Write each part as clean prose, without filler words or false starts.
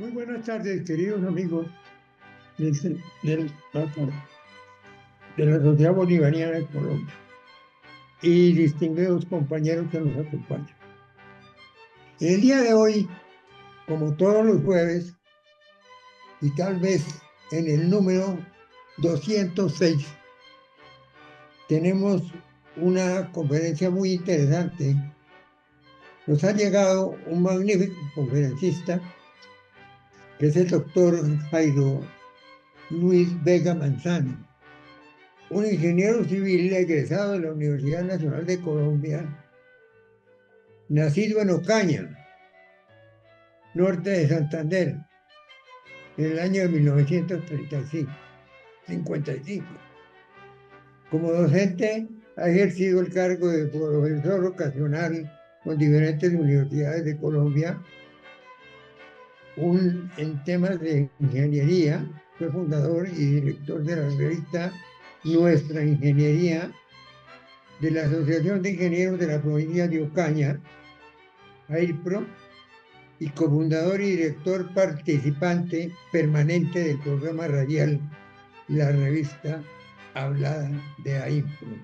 Muy buenas tardes, queridos amigos del- de la Sociedad Bolivariana de Colombia y distinguidos compañeros que nos acompañan. El día de hoy, como todos los jueves, y tal vez en el número 206, tenemos una conferencia muy interesante. Nos ha llegado un magnífico conferencista, que es el doctor Jairo Luis Vega Manzano, un ingeniero civil egresado de la Universidad Nacional de Colombia, nacido en Ocaña, norte de Santander, en el año de 1955. Como docente, ha ejercido el cargo de profesor ocasional con diferentes universidades de Colombia. En temas de ingeniería, fue fundador y director de la revista Nuestra Ingeniería, de la Asociación de Ingenieros de la Provincia de Ocaña, AIRPRO, y cofundador y director participante permanente del programa radial La Revista Hablada de AIMPRO,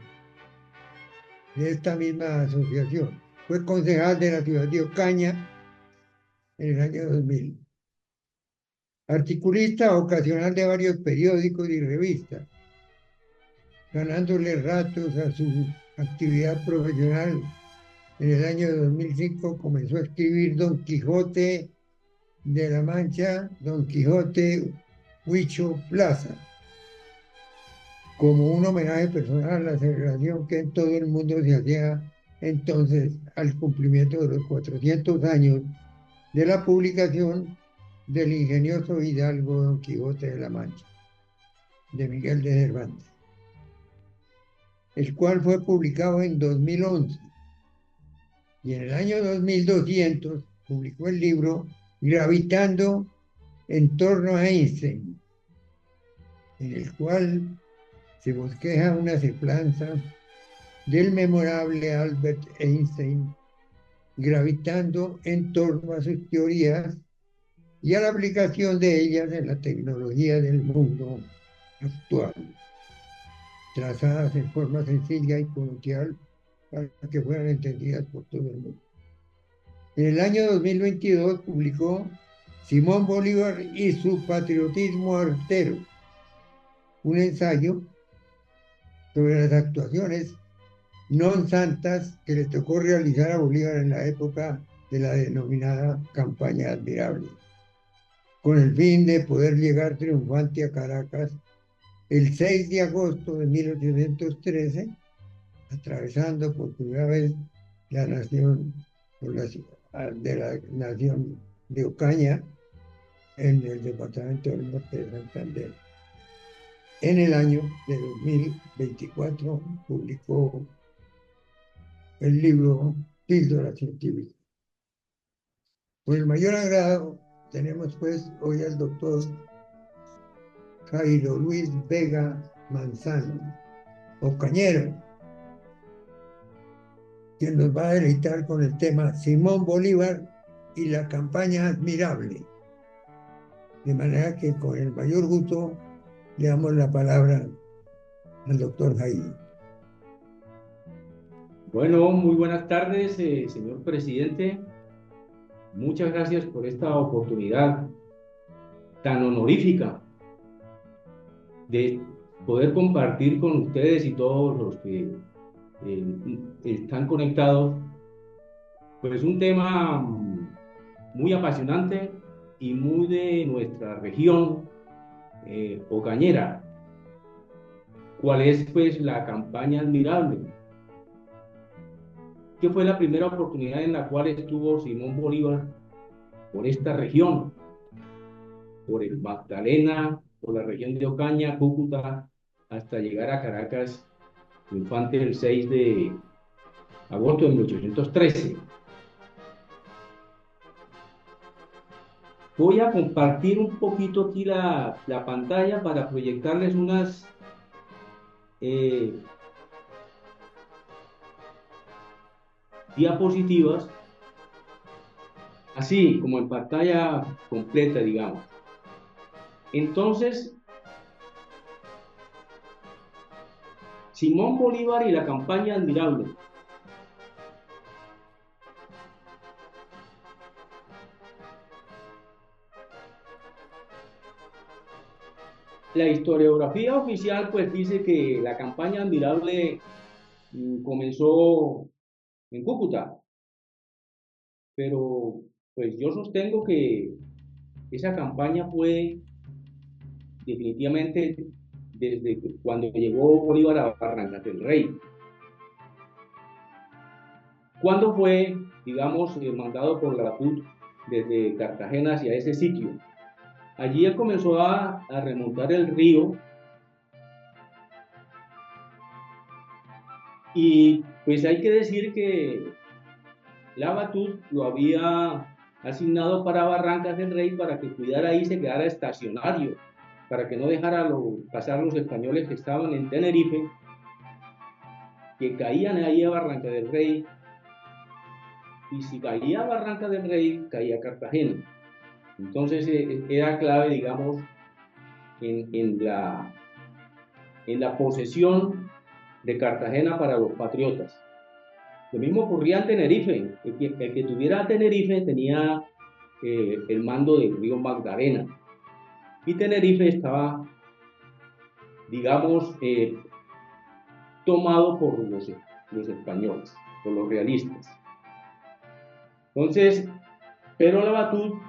de esta misma asociación. Fue concejal de la ciudad de Ocaña en el año 2000. Articulista ocasional de varios periódicos y revistas, ganándole ratos a su actividad profesional. En el año 2005 comenzó a escribir Don Quijote de la Mancha, Don Quijote Huicho Plaza, como un homenaje personal a la celebración que en todo el mundo se hacía entonces al cumplimiento de los 400 años de la publicación del ingenioso hidalgo Don Quijote de la Mancha, de Miguel de Cervantes, el cual fue publicado en 2011. Y en el año 2200 publicó el libro Gravitando en torno a Einstein, en el cual se bosqueja una semblanza del memorable Albert Einstein, gravitando en torno a sus teorías y a la aplicación de ellas en la tecnología del mundo actual, trazadas en forma sencilla y coloquial para que fueran entendidas por todo el mundo. En el año 2022 publicó Simón Bolívar y su patriotismo artero, un ensayo sobre las actuaciones non santas que le tocó realizar a Bolívar en la época de la denominada campaña admirable, con el fin de poder llegar triunfante a Caracas el 6 de agosto de 1813, atravesando por primera vez la nación, de la nación de Ocaña, en el departamento del norte de Santander. En el año de 2024 publicó el libro Píldora Científica. Con el mayor agrado tenemos pues hoy al doctor Jairo Luis Vega Manzano, Ocañero, quien nos va a deleitar con el tema Simón Bolívar y la campaña admirable. De manera que con el mayor gusto le damos la palabra al doctor Jairo. Bueno, muy buenas tardes, señor presidente. Muchas gracias por esta oportunidad tan honorífica de poder compartir con ustedes y todos los que están conectados, pues un tema muy apasionante y muy de nuestra región ocañera. ¿Cuál es, pues, la campaña admirable? Que fue la primera oportunidad en la cual estuvo Simón Bolívar por esta región, por el Magdalena, por la región de Ocaña, Cúcuta, hasta llegar a Caracas, triunfante el 6 de agosto de 1813. Voy a compartir un poquito aquí la pantalla para proyectarles unas eh, diapositivas así como en pantalla completa, digamos. Entonces, Simón Bolívar y la campaña admirable. La historiografía oficial pues dice que la campaña admirable comenzó en Cúcuta, pero pues yo sostengo que esa campaña fue definitivamente desde cuando llegó Bolívar a Barrancas del Rey. ¿Cuándo fue, digamos, mandado por Lavatur desde Cartagena hacia ese sitio? Allí él comenzó a remontar el río y pues hay que decir que Lavatur lo había asignado para Barrancas del Rey para que cuidara ahí y se quedara estacionario, para que no dejara pasar los españoles que estaban en Tenerife, que caían ahí a Barranca del Rey, y si caía a Barranca del Rey, caía a Cartagena. Entonces era clave, digamos, en la posesión de Cartagena para los patriotas. Lo mismo ocurría en Tenerife. El que tuviera Tenerife tenía el mando del río Magdalena. Y Tenerife estaba, digamos, tomado por los españoles, por los realistas. Entonces, pero Lavatur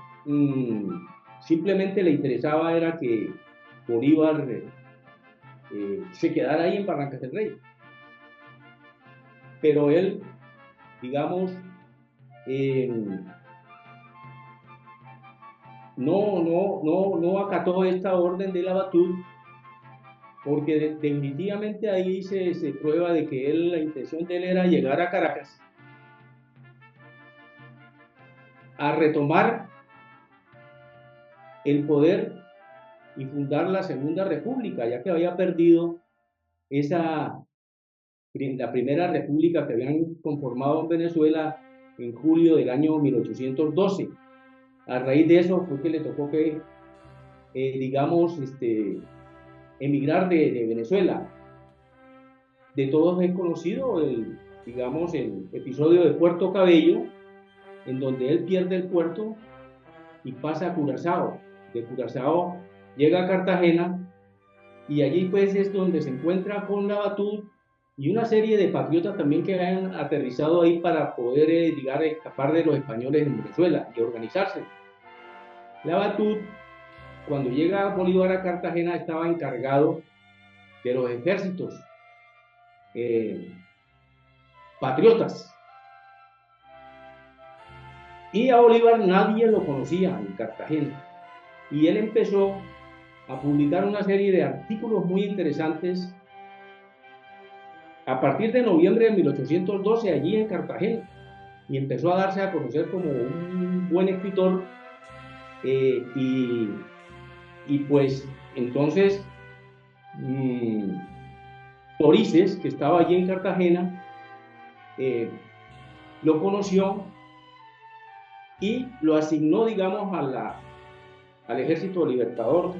simplemente le interesaba era que Bolívar se quedara ahí en Barrancas del Rey. Pero él, digamos, no acató esta orden de Lavatur, porque definitivamente ahí se prueba de que la intención de él era llegar a Caracas a retomar el poder y fundar la Segunda República, ya que había perdido la primera república que habían conformado en Venezuela en julio del año 1812. A raíz de eso fue que le tocó que, digamos, emigrar de Venezuela. De todos es conocido digamos, el episodio de Puerto Cabello, en donde él pierde el puerto y pasa a Curazao. De Curazao llega a Cartagena y allí pues es donde se encuentra con Lavatur y una serie de patriotas también que han aterrizado ahí para poder, digamos, escapar de los españoles en Venezuela y organizarse. Lavatur, cuando llega Bolívar a Cartagena, estaba encargado de los ejércitos patriotas. Y a Bolívar nadie lo conocía en Cartagena. Y él empezó a publicar una serie de artículos muy interesantes a partir de noviembre de 1812 allí en Cartagena. Y empezó a darse a conocer como un buen escritor. Y pues entonces Torices, que estaba allí en Cartagena, lo conoció y lo asignó, digamos, al Ejército Libertador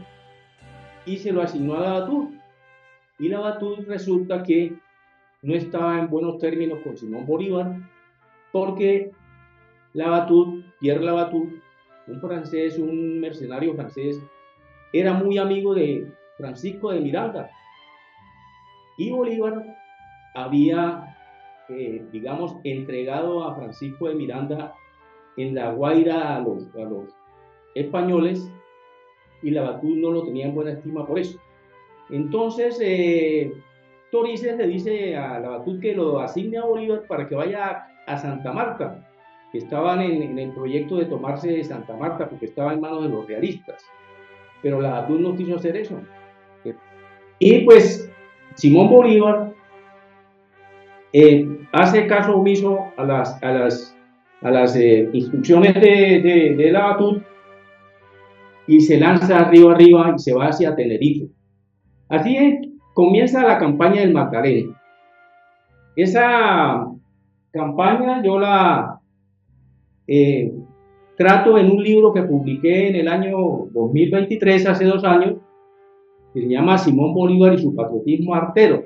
y se lo asignó a Lavatur. Y Lavatur resulta que no estaba en buenos términos con Simón Bolívar porque Pierre Lavatur, un francés, un mercenario francés, era muy amigo de Francisco de Miranda. Y Bolívar había, digamos, entregado a Francisco de Miranda en La Guaira a los españoles y Lavatur no lo tenía en buena estima por eso. Entonces, Torices le dice a Lavatur que lo asigne a Bolívar para que vaya a Santa Marta, que estaban en el proyecto de tomarse Santa Marta porque estaba en manos de los realistas. Pero Lavatur no quiso hacer eso. Y pues Simón Bolívar hace caso omiso a las instrucciones de Lavatur y se lanza arriba y se va hacia Tenerife. Así es, comienza la campaña del Magdalena. Esa campaña yo la trato en un libro que publiqué en el año 2023, hace 2 años, que se llama Simón Bolívar y su patriotismo artero.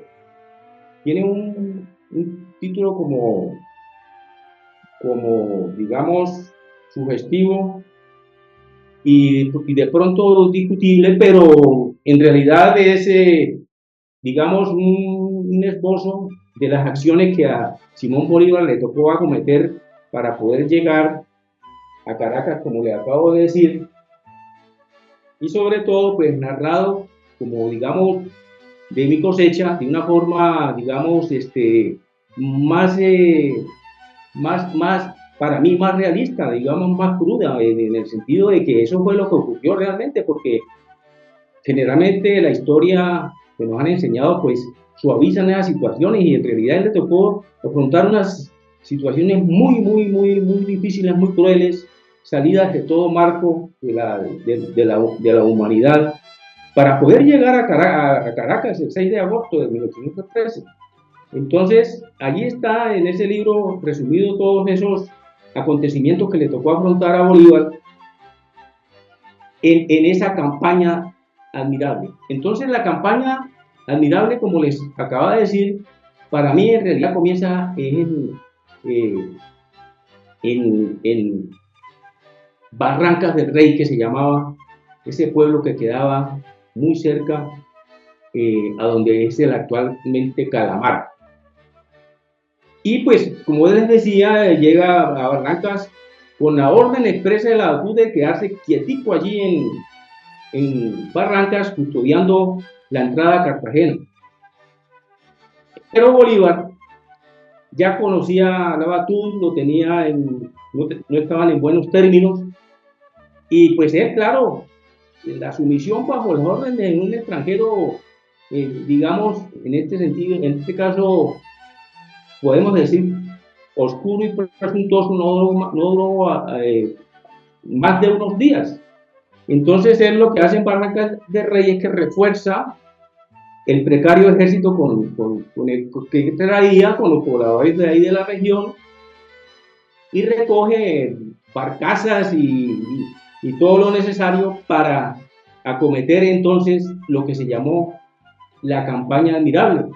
Tiene un título como, digamos, sugestivo y de pronto discutible, pero en realidad es, digamos, un esbozo de las acciones que a Simón Bolívar le tocó acometer para poder llegar a Caracas, como le acabo de decir, y sobre todo, pues narrado, como digamos, de mi cosecha, de una forma, digamos, más, para mí, más realista, digamos, más cruda, en el sentido de que eso fue lo que ocurrió realmente, porque generalmente la historia que nos han enseñado, pues, suavizan esas situaciones y en realidad él le tocó afrontar unas situaciones muy, muy, muy, muy difíciles, muy crueles, salidas de todo marco de la humanidad, para poder llegar a Caracas el 6 de agosto de 1813. Entonces, allí está en ese libro resumido todos esos acontecimientos que le tocó afrontar a Bolívar en esa campaña admirable. Entonces, la campaña admirable, como les acaba de decir, para mí en realidad comienza en Barrancas del Rey, que se llamaba ese pueblo que quedaba muy cerca a donde es el actualmente Calamar. Y pues, como les decía, llega a Barrancas con la orden expresa de la Atud de quedarse quietico allí en Barrancas, custodiando la entrada a Cartagena. Pero Bolívar ya conocía a la Atud, lo tenía no estaban en buenos términos, y pues él, claro, la sumisión bajo las órdenes de un extranjero, digamos, en este sentido, en este caso, podemos decir, oscuro y presuntuoso, no duró más de unos días. Entonces él lo que hace en Barrancas de Rey es que refuerza el precario ejército con el que traía, con los pobladores de ahí de la región, y recoge barcazas y todo lo necesario para acometer entonces lo que se llamó la campaña admirable,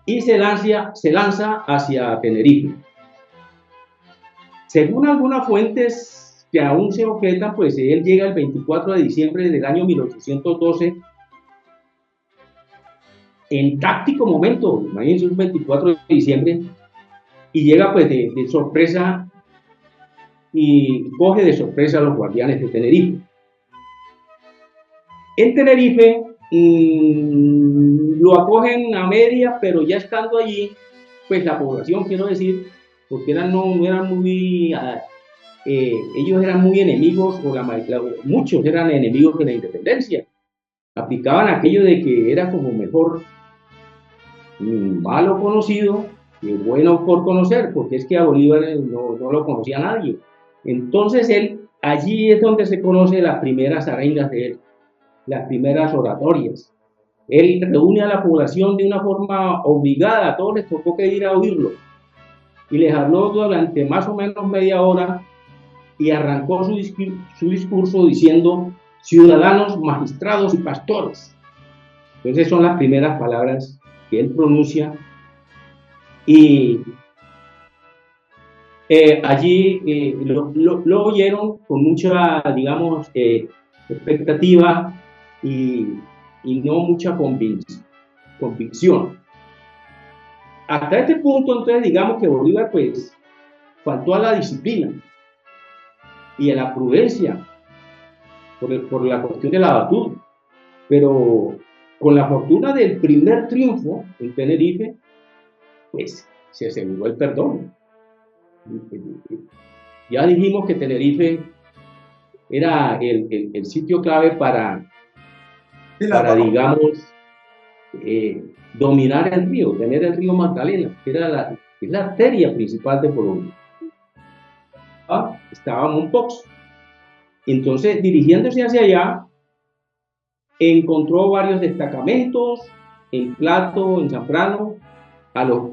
y se lanza hacia Tenerife. Según algunas fuentes que aún se objetan, pues él llega el 24 de diciembre del año 1812 en táctico momento, imagínense un 24 de diciembre, y llega pues de sorpresa y coge de sorpresa a los guardianes de Tenerife. En Tenerife lo acogen a media, pero ya estando allí, pues la población, quiero decir, porque no eran muy, ellos eran muy enemigos, muchos eran enemigos de la independencia, aplicaban aquello de que era como mejor malo conocido que bueno por conocer, porque es que a Bolívar no lo conocía nadie. Entonces allí es donde se conoce las primeras arengas de él, las primeras oratorias. Él reúne a la población de una forma obligada, a todos les tocó que ir a oírlo, y les habló durante más o menos media hora, y arrancó su discurso diciendo: ciudadanos, magistrados y pastores. Entonces son las primeras palabras que él pronuncia, y allí lo oyeron con mucha, digamos, expectativa y no mucha convicción. Hasta este punto, entonces, digamos que Bolívar pues faltó a la disciplina y a la prudencia por la cuestión de la Atud, pero con la fortuna del primer triunfo en Tenerife, pues se aseguró el perdón. Ya dijimos que Tenerife era el sitio clave para digamos, dominar el río, tener el río Magdalena, que era la arteria principal de Colombia. Estaba Mompox. Entonces, dirigiéndose hacia allá, encontró varios destacamentos en Plato, en Zambrano,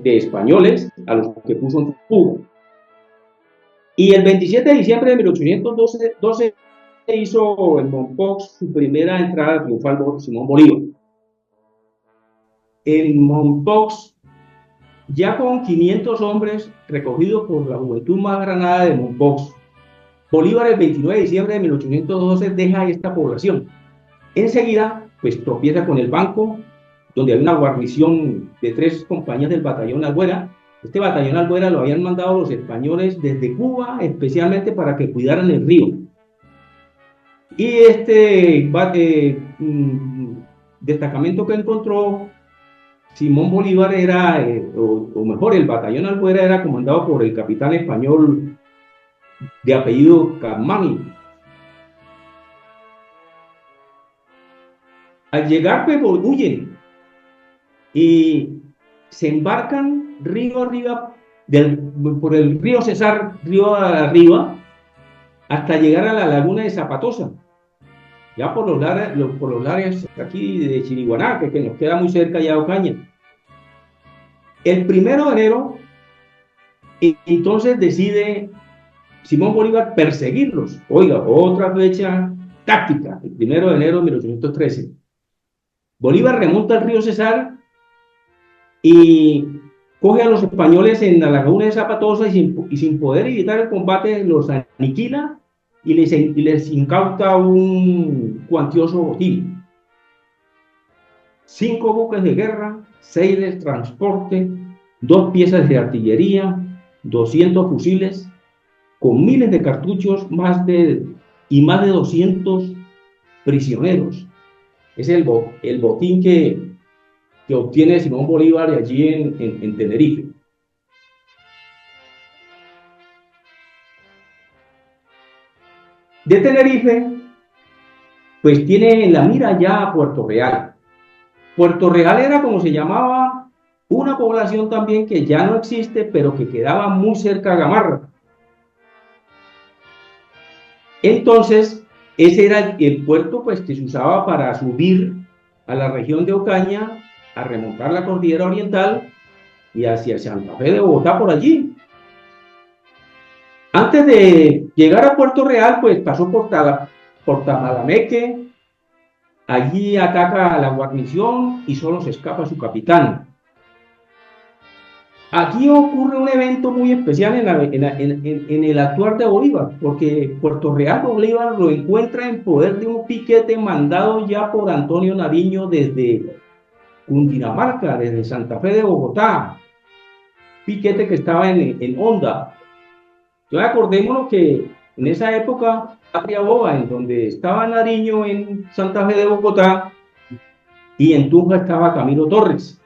de españoles, a los que puso en fuga. Y el 27 de diciembre de 1812 hizo en Mompox su primera entrada triunfal Simón Bolívar. En Mompox, ya con 500 hombres recogidos por la juventud más granada de Mompox, Bolívar el 29 de diciembre de 1812 deja esta población. Enseguida, pues tropieza con el banco, donde hay una guarnición de 3 compañías del batallón Albuera. Este batallón Albuera lo habían mandado los españoles desde Cuba, especialmente para que cuidaran el río. Y este destacamento que encontró Simón Bolívar era, o mejor, el batallón Albuera era comandado por el capitán español de apellido Capmany. Al llegar, pues huyen y se embarcan río arriba, por el río Cesar, río arriba, hasta llegar a la laguna de Zapatosa, ya por los lares aquí de Chiriguaná, que nos queda muy cerca ya de Ocaña. El 1 de enero, entonces decide Simón Bolívar perseguirlos. Oiga, otra fecha táctica, el 1 de enero de 1813. Bolívar remonta al río Cesar y coge a los españoles en la laguna de Zapatosa y sin poder evitar el combate los aniquila y les incauta un cuantioso botín. 5 buques de guerra, 6 de transporte, 2 piezas de artillería, 200 fusiles, con miles de cartuchos y más de 200 prisioneros. Es el botín que obtiene Simón Bolívar allí en Tenerife. De Tenerife, pues tiene en la mira ya a Puerto Real. Puerto Real era, como se llamaba, una población también que ya no existe, pero que quedaba muy cerca de Gamarra. Entonces, ese era el puerto pues, que se usaba para subir a la región de Ocaña, a remontar la cordillera oriental y hacia Santa Fe de Bogotá por allí. Antes de llegar a Puerto Real, pues pasó por Tamalameque, allí ataca a la guarnición y solo se escapa su capitán. Aquí ocurre un evento muy especial en el actuar de Bolívar, porque Puerto Real Bolívar lo encuentra en poder de un piquete mandado ya por Antonio Nariño desde Cundinamarca, desde Santa Fe de Bogotá, piquete que estaba en Honda. Entonces acordémonos que en esa época, Patria Boba, en donde estaba Nariño en Santa Fe de Bogotá, y en Tunja estaba Camilo Torres.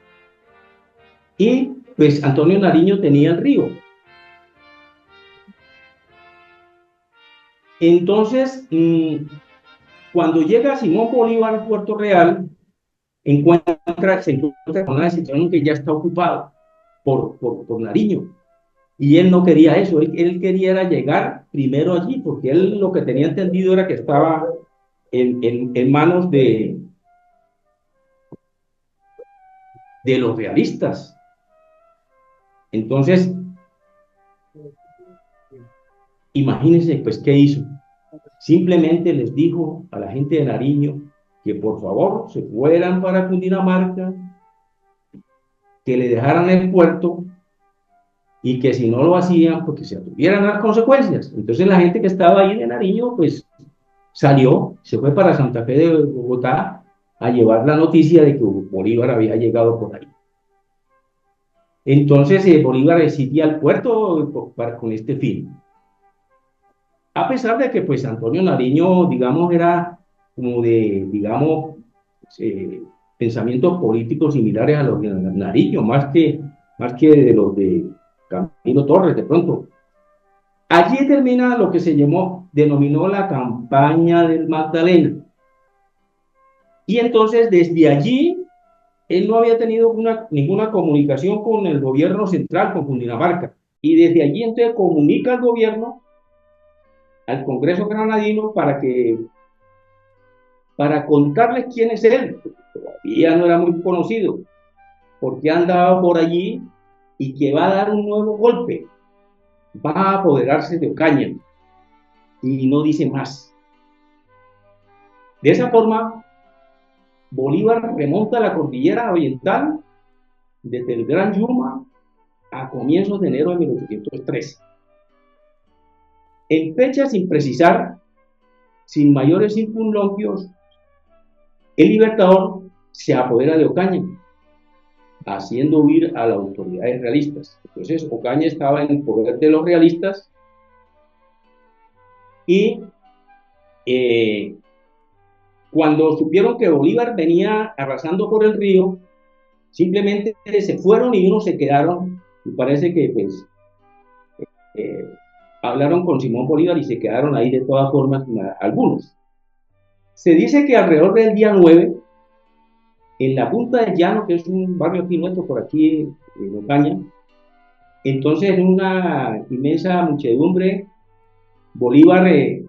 Y pues Antonio Nariño tenía el río. Entonces, cuando llega Simón Bolívar a Puerto Real, se encuentra con una situación que ya está ocupada por Nariño. Y él no quería eso, él quería llegar primero allí, porque él lo que tenía entendido era que estaba en manos de los realistas. Entonces, imagínense, pues, ¿qué hizo? Simplemente les dijo a la gente de Nariño que por favor se fueran para Cundinamarca, que le dejaran el puerto y que si no lo hacían, porque se tuvieran las consecuencias. Entonces la gente que estaba ahí de Nariño, pues salió, se fue para Santa Fe de Bogotá a llevar la noticia de que Bolívar había llegado por ahí. Entonces Bolívar residía al puerto con este fin. A pesar de que pues Antonio Nariño, digamos, era como de, digamos, eh, pensamientos políticos similares a los de Nariño, más que de los de Camilo Torres, de pronto. Allí termina lo que denominó la campaña del Magdalena. Y entonces desde allí, él no había tenido ninguna comunicación con el gobierno central, con Cundinamarca. Y desde allí entonces comunica al gobierno, al Congreso granadino, para contarles quién es él. Todavía no era muy conocido, porque andaba por allí y que va a dar un nuevo golpe. va a apoderarse de Ocaña y no dice más. De esa forma, Bolívar remonta la cordillera oriental desde el Gran Yuma a comienzos de enero de 1813. En fecha sin precisar, sin mayores circunloquios, el Libertador se apodera de Ocaña, haciendo huir a las autoridades realistas. Entonces, Ocaña estaba en el poder de los realistas y cuando supieron que Bolívar venía arrasando por el río, simplemente se fueron y unos se quedaron, y parece que pues eh, hablaron con Simón Bolívar y se quedaron ahí de todas formas algunos. Se dice que alrededor del día 9, en la Punta del Llano, que es un barrio aquí nuestro por aquí en Ocaña, entonces en una inmensa muchedumbre, Bolívar le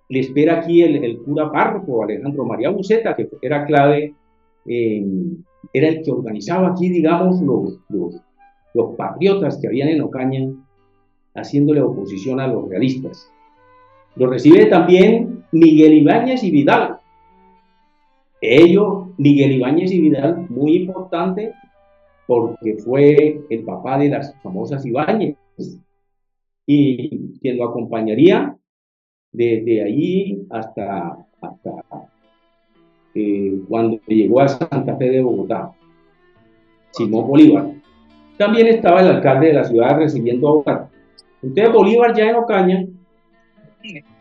espera aquí el cura párroco Alejandro María Uceta, que era clave, era el que organizaba aquí, digamos, los patriotas que habían en Ocaña, haciéndole oposición a los realistas. Lo recibe también Miguel Ibáñez y Vidal. Miguel Ibáñez y Vidal, muy importante, porque fue el papá de las famosas Ibáñez, y quien lo acompañaría desde allí hasta cuando llegó a Santa Fe de Bogotá, Simón Bolívar. También estaba el alcalde de la ciudad recibiendo a Bolívar. Entonces Bolívar ya en Ocaña,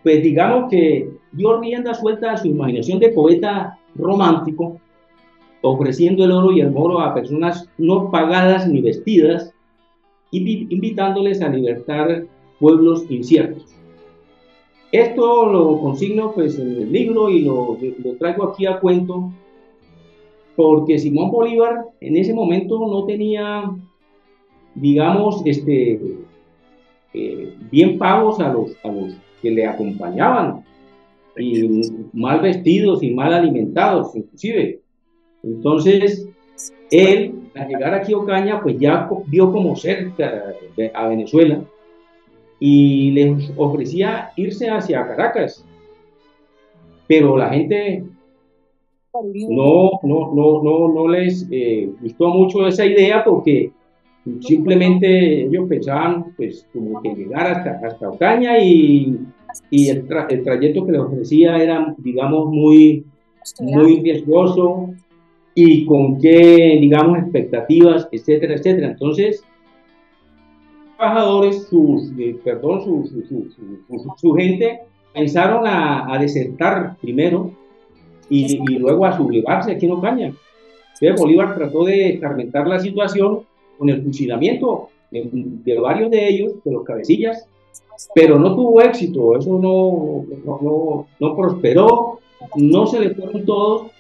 pues digamos que dio rienda suelta a su imaginación de poeta romántico, ofreciendo el oro y el moro a personas no pagadas ni vestidas, invitándoles a libertar pueblos inciertos. Esto lo consigno pues en el libro y lo traigo aquí a cuento porque Simón Bolívar en ese momento no tenía, digamos, bien pagos a los que le acompañaban, y mal vestidos y mal alimentados inclusive. Entonces, él, al llegar aquí a Ocaña, pues ya vio como cerca a Venezuela y les ofrecía irse hacia Caracas, pero la gente no les gustó mucho esa idea porque simplemente ellos pensaban pues como que llegar hasta Ocaña y el trayecto que les ofrecía era, digamos, muy riesgoso y con qué, digamos, expectativas, etcétera, etcétera. Entonces, trabajadores, su gente, pensaron a desertar primero y luego a sublevarse aquí en Ocaña. Entonces Bolívar trató de escarmentar la situación con el fusilamiento de varios de ellos, de los cabecillas, pero no tuvo éxito, eso no prosperó, no se le fueron todos,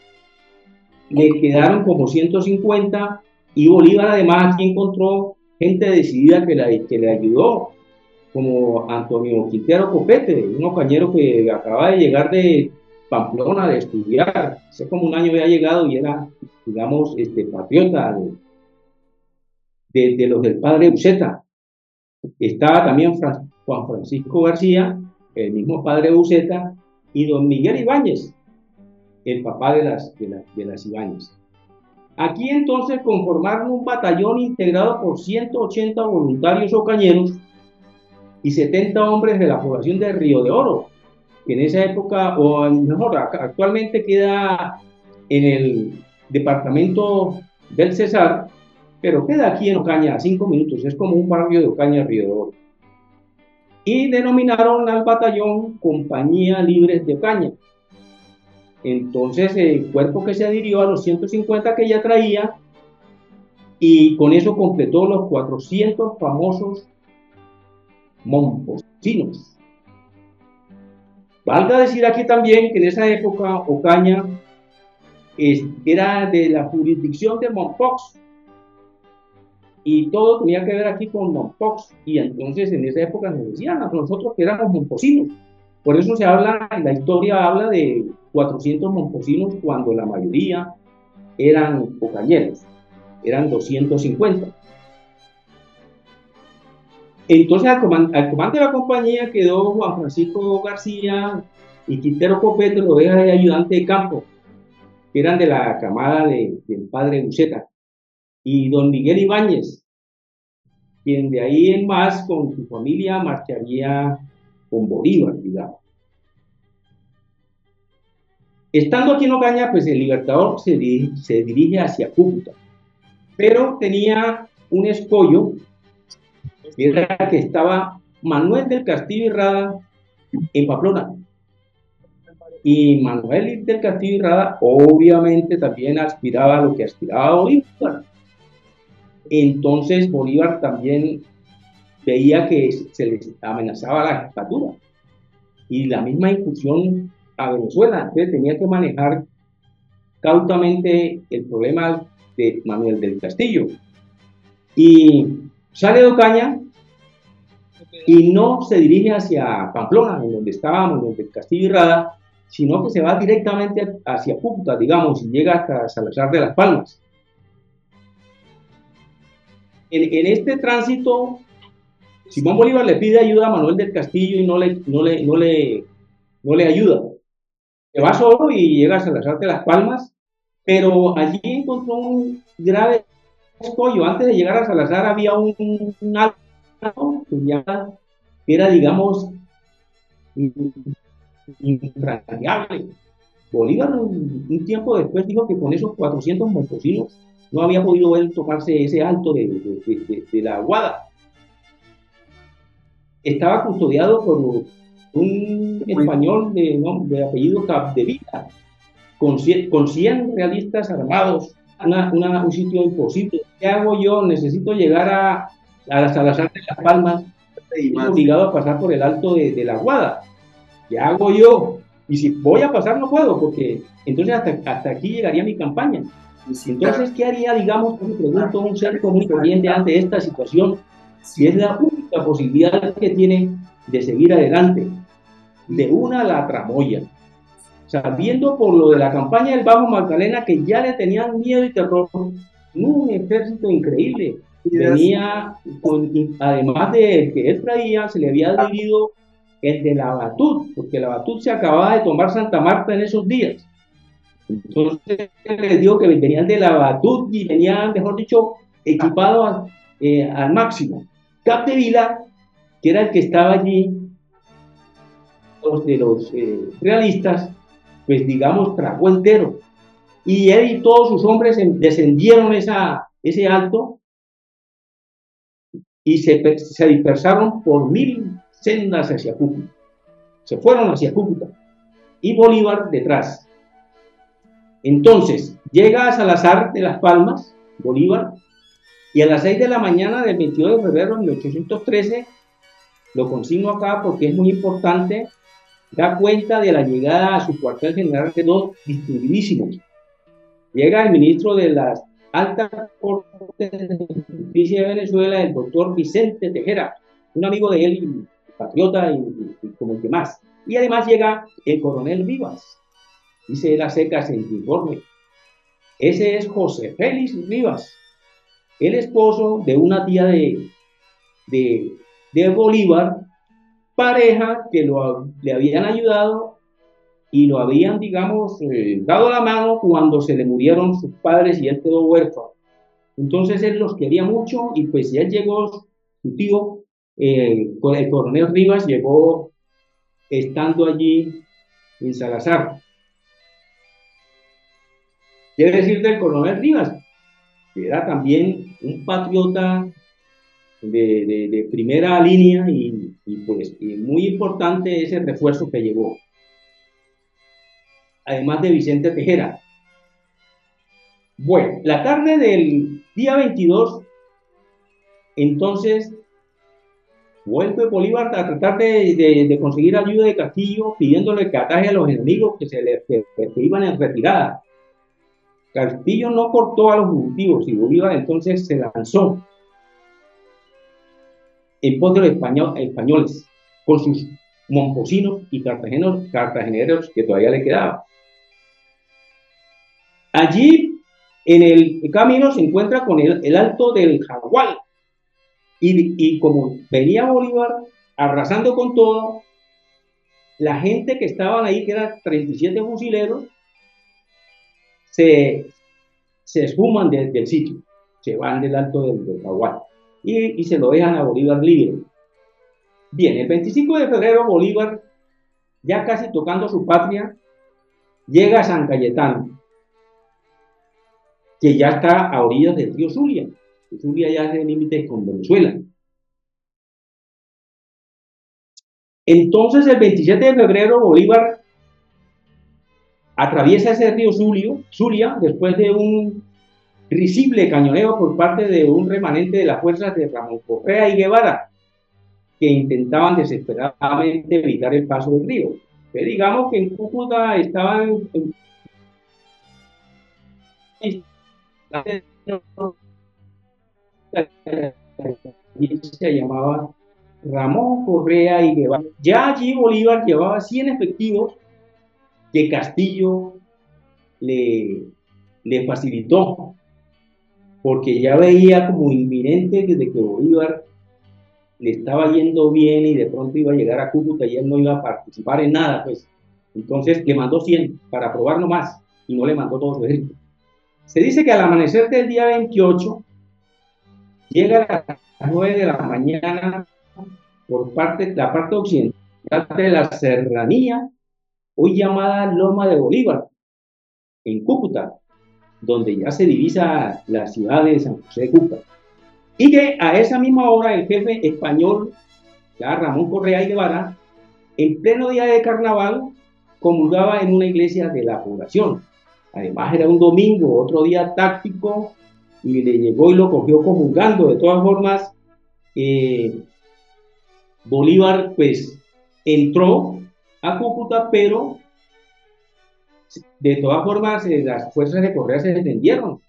le quedaron como 150 y Bolívar además aquí encontró gente decidida que le ayudó, como Antonio Quintero Copete, un ocañero que acaba de llegar de Pamplona de estudiar, hace como un año había llegado y era, digamos, patriota de los del padre Uceta. Estaba también Juan Francisco García, el mismo padre Uceta, y don Miguel Ibáñez, el papá de las Ibáñez. Aquí entonces conformaron un batallón integrado por 180 voluntarios ocañeros y 70 hombres de la población de Río de Oro, que en esa época, o mejor, actualmente queda en el departamento del Cesar, pero queda aquí en Ocaña a 5 minutos, es como un barrio de Ocaña, Río de Oro. Y denominaron al batallón Compañía Libres de Ocaña. Entonces el cuerpo que se adhirió a los 150 que ya traía, y con eso completó los 400 famosos momposinos. Valga decir aquí también que en esa época Ocaña era de la jurisdicción de Mompox y todo tenía que ver aquí con Mompox, y entonces en esa época nos decían a nosotros que éramos momposinos. Por eso la historia habla de 400 momposinos cuando la mayoría eran ocañeros, eran 250. Entonces al comando de la compañía quedó Juan Francisco García y Quintero Copete, lo deja de ayudante de campo, que eran de la camada del padre Buceta, y don Miguel Ibáñez, quien de ahí en más con su familia marcharía con Bolívar, digamos. Estando aquí en Ocaña, pues el Libertador se dirige hacia Cúcuta, pero tenía un escollo, que era que estaba Manuel del Castillo y Rada en Pamplona. Y Manuel del Castillo y Rada obviamente también aspiraba a lo que aspiraba Bolívar. Entonces Bolívar también veía que se les amenazaba la jefatura y la misma incursión a Venezuela. Entonces tenía que manejar cautamente el problema de Manuel del Castillo. Y sale de Ocaña y no se dirige hacia Pamplona, en donde estábamos, donde el Castillo y Rada, sino que se va directamente hacia Cúcuta, digamos, y llega hasta Salazar de las Palmas. En este tránsito, Simón Bolívar le pide ayuda a Manuel del Castillo y no le ayuda. Se va solo y llega a Salazar de las Palmas, pero allí encontró un grave escollo. Antes de llegar a Salazar había un alto que era, digamos, infranqueable. Bolívar un tiempo después dijo que con esos 400 montesinos no había podido él tomarse ese alto de la Aguada. Estaba custodiado por un español de apellido Capdevila, con 100 realistas armados, un sitio imposible. ¿Qué hago yo? Necesito llegar a la Salazar de las Palmas, y obligado a pasar por el alto de la Aguada. ¿Qué hago yo? Y si voy a pasar no puedo, porque entonces hasta aquí llegaría mi campaña. Entonces, ¿qué haría, digamos, me pregunto, un ser común y corriente ante esta situación? Si es la única posibilidad que tiene de seguir adelante. De una la tramoya, sabiendo por lo de la campaña del Bajo Magdalena que ya le tenían miedo y terror, un ejército increíble. Venía, además de que él traía, se le había adherido el de la Batut, porque la Batut se acababa de tomar Santa Marta en esos días. Entonces les digo que venían de la Batut y venían, mejor dicho, equipados al máximo. Capdevila, que era el que estaba allí, de los realistas, pues digamos, tragó entero. Y él y todos sus hombres descendieron ese alto y se dispersaron por 1000 sendas hacia Cúcuta. Se fueron hacia Cúcuta. Y Bolívar detrás. Entonces, llega a Salazar de las Palmas, Bolívar, y a las 6 de la mañana del 22 de febrero de 1813, lo consigno acá porque es muy importante, da cuenta de la llegada a su cuartel general, quedó distinguidísimo. Llega el ministro de las Altas Cortes de Justicia de Venezuela, el doctor Vicente Tejera, un amigo de él, patriota y como el que más. Y además llega el coronel Rivas, dice él a secas en su informe. Ese es José Félix Rivas, el esposo de una tía de Bolívar, pareja que le habían ayudado y lo habían, digamos, dado la mano cuando se le murieron sus padres y él quedó huérfano. Entonces él los quería mucho y pues ya llegó su tío, el coronel Rivas, llegó estando allí en Salazar. Quiere decir del coronel Rivas, que era también un patriota de primera línea y muy importante ese refuerzo que llegó. Además de Vicente Tejera. Bueno, la tarde del día 22, entonces, vuelve Bolívar a tratar de conseguir ayuda de Castillo, pidiéndole que ataje a los enemigos que iban en retirada. Castillo no cortó a los fugitivos y Bolívar entonces se lanzó en pos de los españoles, con sus momposinos y cartageneros que todavía le quedaban. Allí, en el camino, se encuentra con el Alto del Jaguar, Y como venía Bolívar arrasando con todo, la gente que estaban ahí, que eran 37 fusileros, se, se esfuman del sitio, se van del alto del Jaguar y se lo dejan a Bolívar libre. Bien, el 25 de febrero Bolívar, ya casi tocando su patria, llega a San Cayetano, que ya está a orillas del río Zulia. Zulia ya hace límites con Venezuela. Entonces, el 27 de febrero, Bolívar atraviesa ese río Zulia después de un risible cañoneo por parte de un remanente de las fuerzas de Ramón Correa y Guevara, que intentaban desesperadamente evitar el paso del río. Pero digamos que en Cúcuta estaban se llamaba Ramón Correa y Guevara. Ya allí Bolívar llevaba 100 efectivos que Castillo le facilitó, porque ya veía como inminente desde que Bolívar le estaba yendo bien y de pronto iba a llegar a Cúcuta y él no iba a participar en nada, pues. Entonces le mandó 100 para probar nomás y no le mandó todo su ejército. Se dice que al amanecer del día 28 llega a las 9 de la mañana por la parte occidental de la serranía, hoy llamada Loma de Bolívar, en Cúcuta, donde ya se divisa la ciudad de San José de Cúcuta. Y que a esa misma hora el jefe español, ya Ramón Correa y Guevara, en pleno día de carnaval, comulgaba en una iglesia de la población. Además era un domingo, otro día táctico, y le llegó y lo cogió comulgando. De todas formas, Bolívar pues entró a Cúcuta, pero de todas formas las fuerzas de Correa se defendieron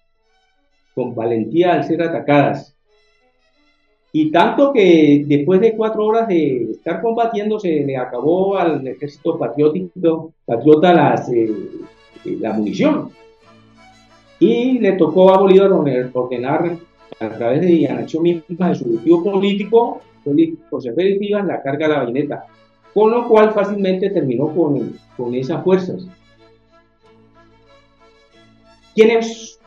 con valentía al ser atacadas. Y tanto que después de 4 horas de estar combatiendo se le acabó al ejército patriota la munición. Y le tocó a Bolívar ordenar a través de anexión misma de su objetivo político, por ser efectiva, la carga de la bayoneta, con lo cual fácilmente terminó con esas fuerzas. Quienes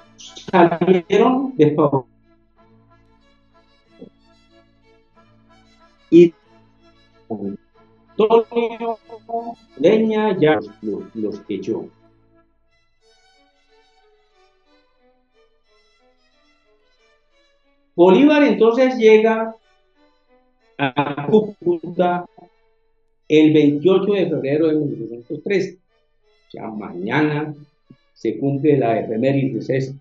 salieron desfavorecidos y Antonio Leña ya los echó. Bolívar entonces llega a Cúcuta el 28 de febrero de 1913. O sea, mañana se cumple la efemérides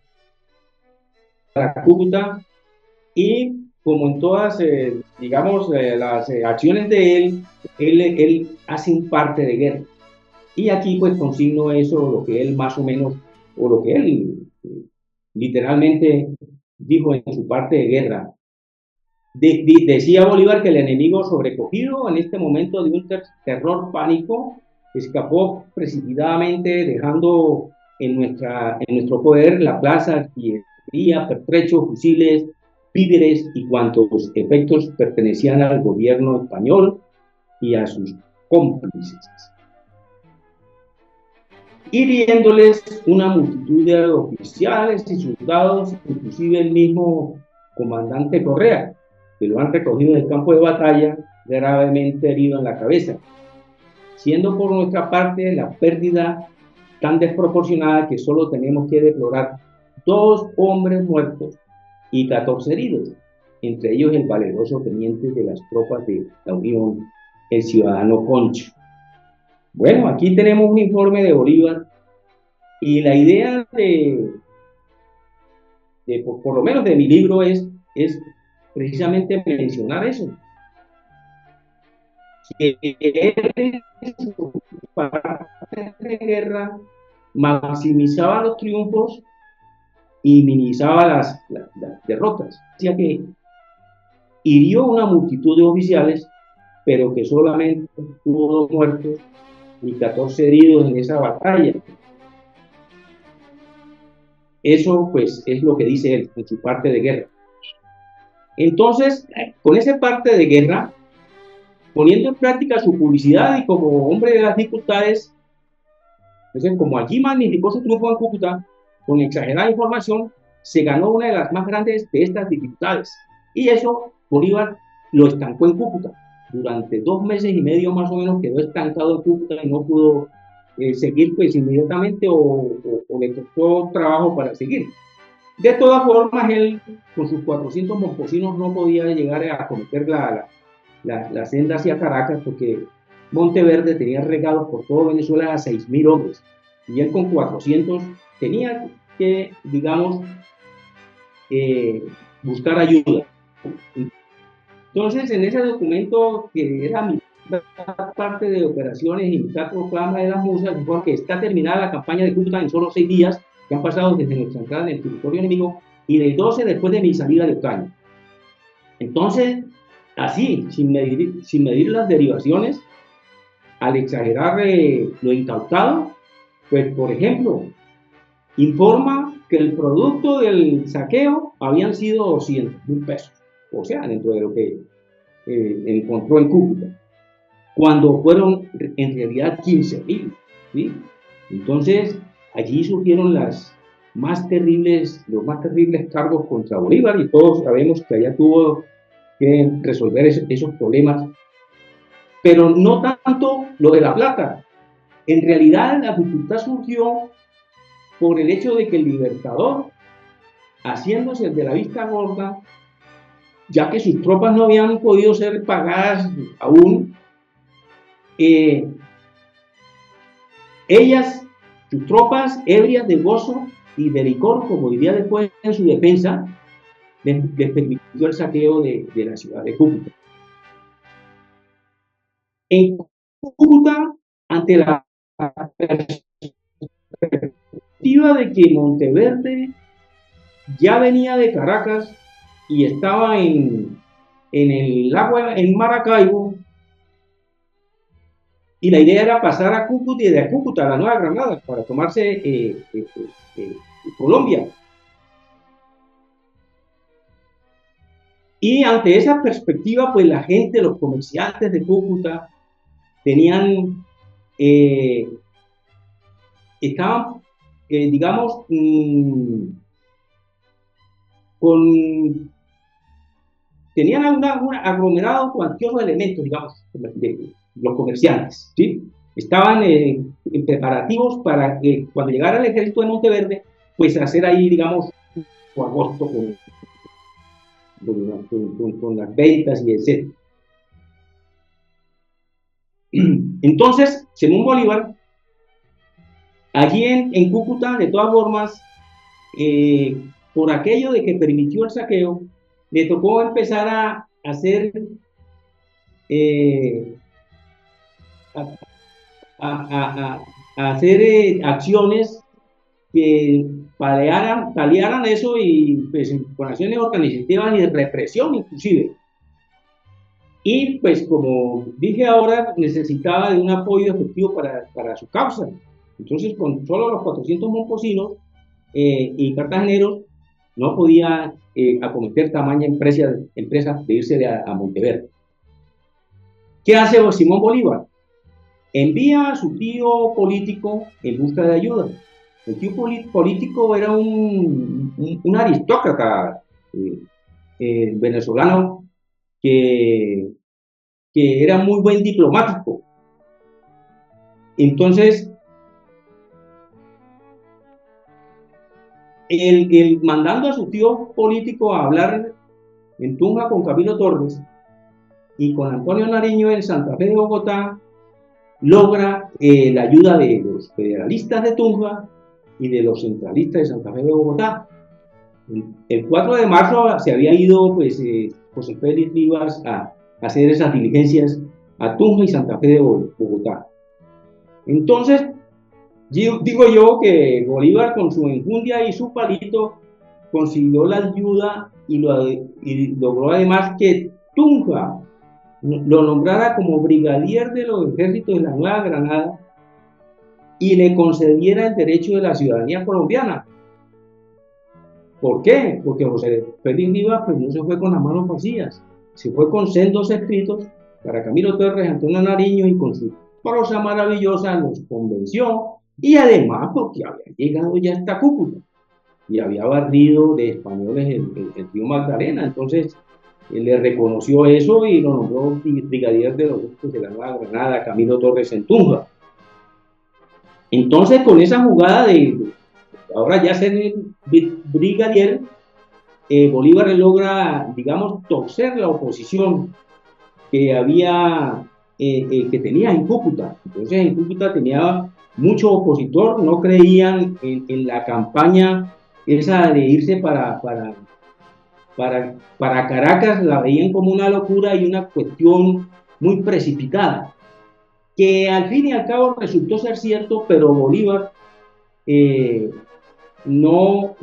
para Cúcuta y como en todas, digamos, las acciones de él hace un parte de guerra. Y aquí pues consigno eso, lo que él más o menos, o lo que él literalmente dijo en su parte de guerra. Decía Bolívar que el enemigo sobrecogido en este momento de un terror pánico escapó precipitadamente dejando en nuestro poder la plaza, artillería, pertrechos, fusiles, víveres y cuantos efectos pertenecían al gobierno español y a sus cómplices, hiriéndoles una multitud de oficiales y soldados, inclusive el mismo comandante Correa, que lo han recogido del campo de batalla gravemente herido en la cabeza, siendo por nuestra parte la pérdida tan desproporcionada que solo tenemos que deplorar 2 hombres muertos y 14 heridos, entre ellos el valeroso teniente de las tropas de la Unión, el ciudadano Concho. Bueno, aquí tenemos un informe de Bolívar y la idea por lo menos de mi libro es precisamente mencionar eso. Que él en su parte de guerra maximizaba los triunfos y minimizaba las derrotas. Decía que hirió una multitud de oficiales, pero que solamente tuvo 2 muertos y 14 heridos en esa batalla. Eso pues es lo que dice él en su parte de guerra. Entonces, con esa parte de guerra, poniendo en práctica su publicidad y como hombre de las dificultades, entonces, como allí magnificó su triunfo en Cúcuta, con exagerada información, se ganó una de las más grandes de estas dificultades. Y eso Bolívar lo estancó en Cúcuta. Durante 2 meses y medio más o menos quedó estancado en Cúcuta y no pudo seguir pues inmediatamente o le costó trabajo para seguir. De todas formas, él con sus 400 moncosinos no podía llegar a acometer la senda hacia Caracas porque Monteverde tenía regados por todo Venezuela a 6.000 hombres y él con 400 tenía que, digamos, eh, buscar ayuda. Entonces, en ese documento que era mitad parte de operaciones y mitad proclama de las musas, dijo que está terminada la campaña de Cúcuta en solo 6 días que han pasado desde nuestra entrada en el territorio enemigo y de 12 después de mi salida de Ocaña. Entonces, así, sin medir las derivaciones, al exagerar lo incautado, pues por ejemplo, informa que el producto del saqueo habían sido 200.000 pesos, o sea, dentro de lo que encontró en Cúcuta, cuando fueron en realidad 15.000, ¿sí? Entonces, allí surgieron los más terribles cargos contra Bolívar y todos sabemos que allá tuvo que resolver esos problemas, pero no tanto lo de la plata. En realidad la dificultad surgió por el hecho de que el Libertador, haciéndose el de la vista gorda, ya que sus tropas no habían podido ser pagadas aún, ellas, sus tropas, ebrias de gozo y de licor, como diría después en su defensa, les permitió el saqueo de la ciudad de Cúcuta. En Cúcuta, ante la perspectiva de que Monteverde ya venía de Caracas y estaba en el lago, en Maracaibo, y la idea era pasar a Cúcuta y de Cúcuta a la Nueva Granada para tomarse Colombia. Y ante esa perspectiva, pues la gente, los comerciantes de Cúcuta, estaban, digamos, tenían un aglomerado cuantioso de elementos, digamos, de los comerciantes, ¿sí? Estaban en preparativos para que cuando llegara el ejército de Monteverde, pues hacer ahí, digamos, su agosto con las ventas y etc. Entonces, según Bolívar, allí en Cúcuta, de todas formas, por aquello de que permitió el saqueo, le tocó empezar a hacer hacer acciones que paliaran eso y pues con acciones organizativas y de represión inclusive. Y pues como dije ahora, necesitaba de un apoyo efectivo para su causa. Entonces con solo los 400 moncosinos y cartageneros no podía acometer tamaña empresa de irse a Monteverde. ¿Qué hace Simón Bolívar? Envía a su tío político en busca de ayuda. El tío político era un aristócrata venezolano que era muy buen diplomático. Entonces, el mandando a su tío político a hablar en Tunja con Camilo Torres y con Antonio Nariño en Santa Fe de Bogotá, logra la ayuda de los federalistas de Tunja y de los centralistas de Santa Fe de Bogotá. El 4 de marzo se había ido pues, José Félix Rivas a hacer esas diligencias a Tunja y Santa Fe de Bogotá. Entonces, digo yo que Bolívar con su enjundia y su palito consiguió la ayuda y logró además que Tunja lo nombrara como brigadier de los ejércitos de la Nueva Granada y le concediera el derecho de la ciudadanía colombiana. ¿Por qué? Porque José Félix Rivas pues, no se fue con las manos vacías, se fue con sendos escritos para Camilo Torres, Antonio Nariño, y con su prosa maravillosa los convenció, y además porque había llegado ya hasta Cúcuta y había barrido de españoles el río Magdalena. Entonces él le reconoció eso y lo nombró brigadier de los ejércitos de la Nueva Granada, Camilo Torres en Tunja. Entonces, con esa jugada de ahora ya ser el brigadier, Bolívar logra, digamos, torcer la oposición que había, que tenía en Cúcuta. Entonces, en Cúcuta tenía mucho opositor, no creían en la campaña esa de irse para Caracas, la veían como una locura y una cuestión muy precipitada, que al fin y al cabo resultó ser cierto, pero Bolívar eh, no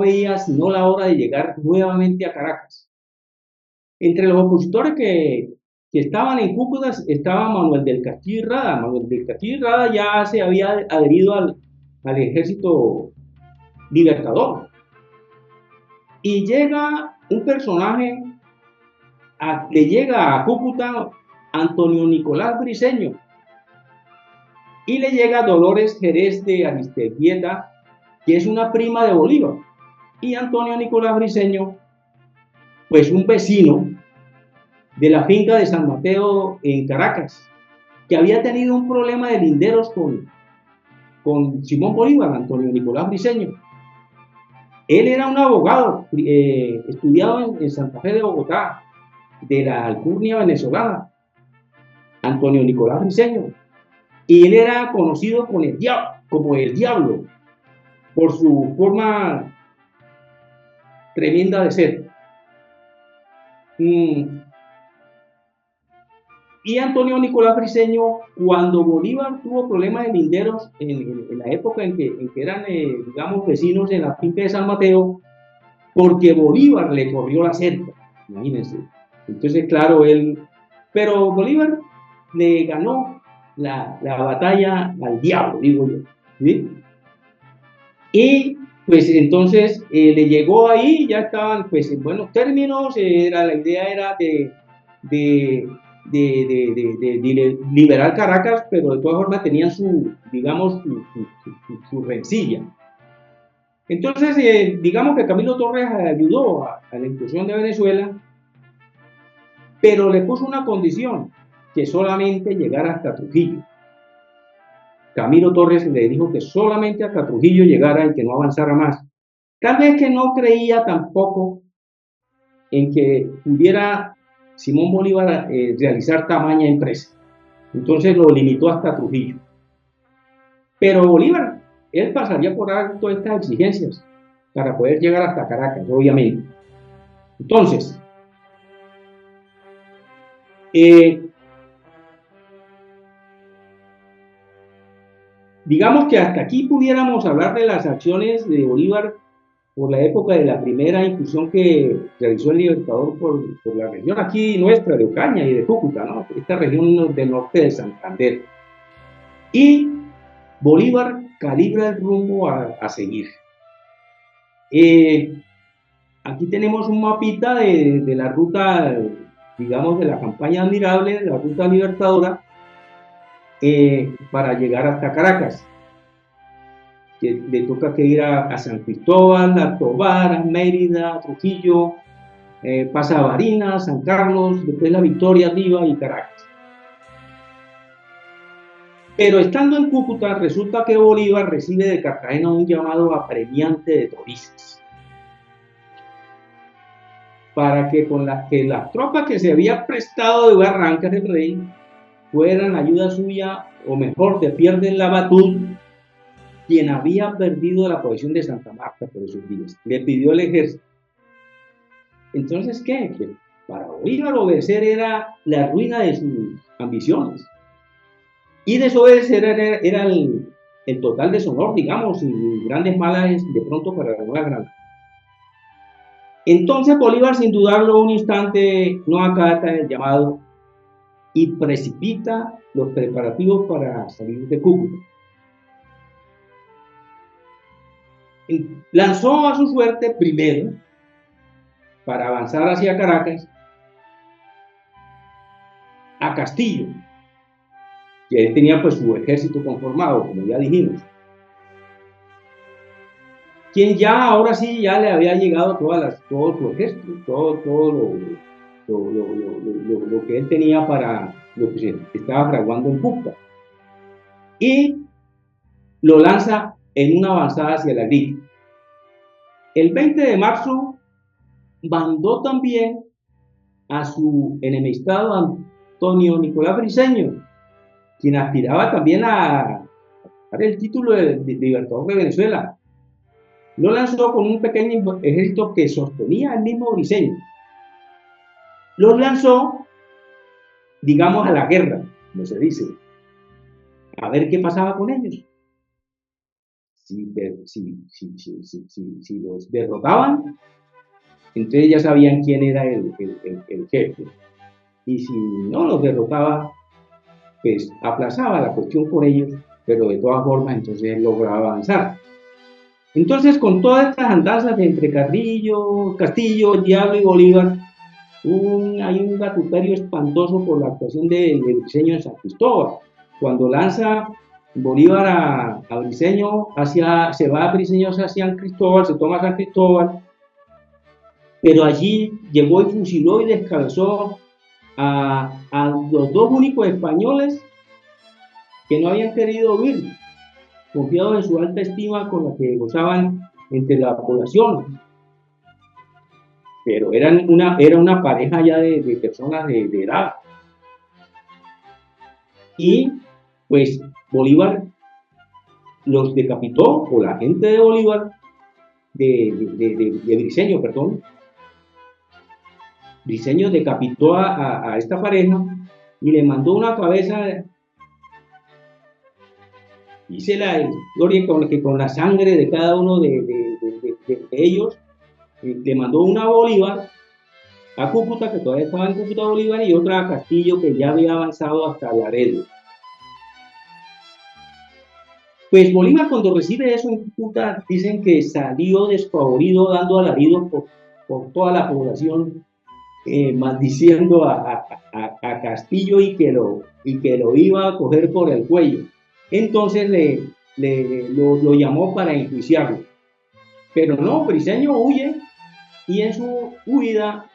veía sino la hora de llegar nuevamente a Caracas. Entre los opositores que estaban en Cúcuta estaba Manuel del Castillo y Rada. Manuel del Castillo y Rada ya se había adherido al ejército libertador. Y llega un personaje, le llega a Cúcuta Antonio Nicolás Briceño, y le llega Dolores Jerez de Aristeguieta, que es una prima de Bolívar. Y Antonio Nicolás Briceño, pues un vecino de la finca de San Mateo en Caracas, que había tenido un problema de linderos con Simón Bolívar, Antonio Nicolás Briceño. Él era un abogado, estudiado en Santa Fe de Bogotá, de la alcurnia venezolana, Antonio Nicolás Briceño. Y él era conocido como el diablo, por su forma tremenda de ser. Y Antonio Nicolás Briceño, cuando Bolívar tuvo problemas de linderos en la época en que eran, digamos, vecinos en la finca de San Mateo, porque Bolívar le corrió la cerca, imagínense. Entonces, claro, pero Bolívar le ganó la batalla al diablo, digo yo, ¿sí? Y pues entonces le llegó ahí, ya estaban pues en buenos términos, la idea era de, de liberar Caracas, pero de todas formas tenían digamos, su rencilla. Entonces, digamos que Camilo Torres ayudó a la inclusión de Venezuela, pero le puso una condición, que solamente llegara hasta Trujillo. Camilo Torres le dijo que solamente hasta Trujillo llegara y que no avanzara más. Tal vez que no creía tampoco en que pudiera Simón Bolívar realizar tamaña empresa. Entonces lo limitó hasta Trujillo. Pero Bolívar, él pasaría por alto estas exigencias para poder llegar hasta Caracas, obviamente. Entonces, digamos que hasta aquí pudiéramos hablar de las acciones de Bolívar por la época de la primera incursión que realizó el Libertador por la región aquí nuestra de Ocaña y de Cúcuta, ¿no? Esta región del norte de Santander. Y Bolívar calibra el rumbo a seguir. Aquí tenemos un mapita de la ruta, digamos, de la campaña admirable, de la ruta libertadora, para llegar hasta Caracas. Le toca que ir a San Cristóbal, a Tobar, a Mérida, a Trujillo, pasa a Barinas, San Carlos, después La Victoria arriba y Caracas. Pero estando en Cúcuta, resulta que Bolívar recibe de Cartagena un llamado apremiante de Torices, para que con las tropas que se había prestado de Barrancas del Rey fueran ayuda suya, o mejor, de Pierre la Batutte, quien había perdido la posesión de Santa Marta por esos días. Le pidió al ejército. Entonces, ¿qué? Que para Bolívar obedecer era la ruina de sus ambiciones. Y desobedecer era el total deshonor, digamos, y grandes males de pronto para la Nueva Granada. Entonces Bolívar, sin dudarlo un instante, no acata el llamado y precipita los preparativos para salir de Cúcuta. lanzó a su suerte primero para avanzar hacia Caracas a Castillo, que él tenía pues su ejército conformado, como ya dijimos, quien ya ahora sí ya le había llegado todo su ejército, todo lo que él tenía para lo que se estaba fraguando en Cúcuta, y lo lanza en una avanzada hacia la Grita. El 20 de marzo mandó también a su enemistado Antonio Nicolás Briceño, quien aspiraba también a dar el título de libertador de Venezuela. Lo lanzó con un pequeño ejército que sostenía el mismo Briceño. Los lanzó, digamos, a la guerra, como se dice, a ver qué pasaba con ellos. Si los derrotaban, entonces ya sabían quién era el jefe. Y si no los derrotaba, pues aplazaba la cuestión con ellos, pero de todas formas entonces lograba avanzar. Entonces, con todas estas andanzas entre Castillo, Diablo y Bolívar, hay un gatuperio espantoso por la actuación de Briceño en San Cristóbal. Cuando lanza Bolívar a Briceño, se va a Briceño hacia San Cristóbal, se toma San Cristóbal, pero allí llegó y fusiló y descalzó a los dos únicos españoles que no habían querido huir, confiados en su alta estima con la que gozaban entre la población. Pero era una pareja ya de personas de edad. Y pues Bolívar los decapitó, o la gente de Bolívar, de Briceño, perdón. Briceño decapitó a esta pareja y le mandó una cabeza, dice la historia, con la sangre de cada uno de ellos, le mandó una a Bolívar, a Cúcuta, que todavía estaba en Cúcuta Bolívar, y otra a Castillo, que ya había avanzado hasta Laredo. Pues Bolívar, cuando recibe eso en Cúcuta, dicen que salió desfavorido, dando alaridos por toda la población, maldiciendo a Castillo y que lo iba a coger por el cuello. Entonces lo llamó para enjuiciarlo. Pero no, Briceño huye, y en su huida,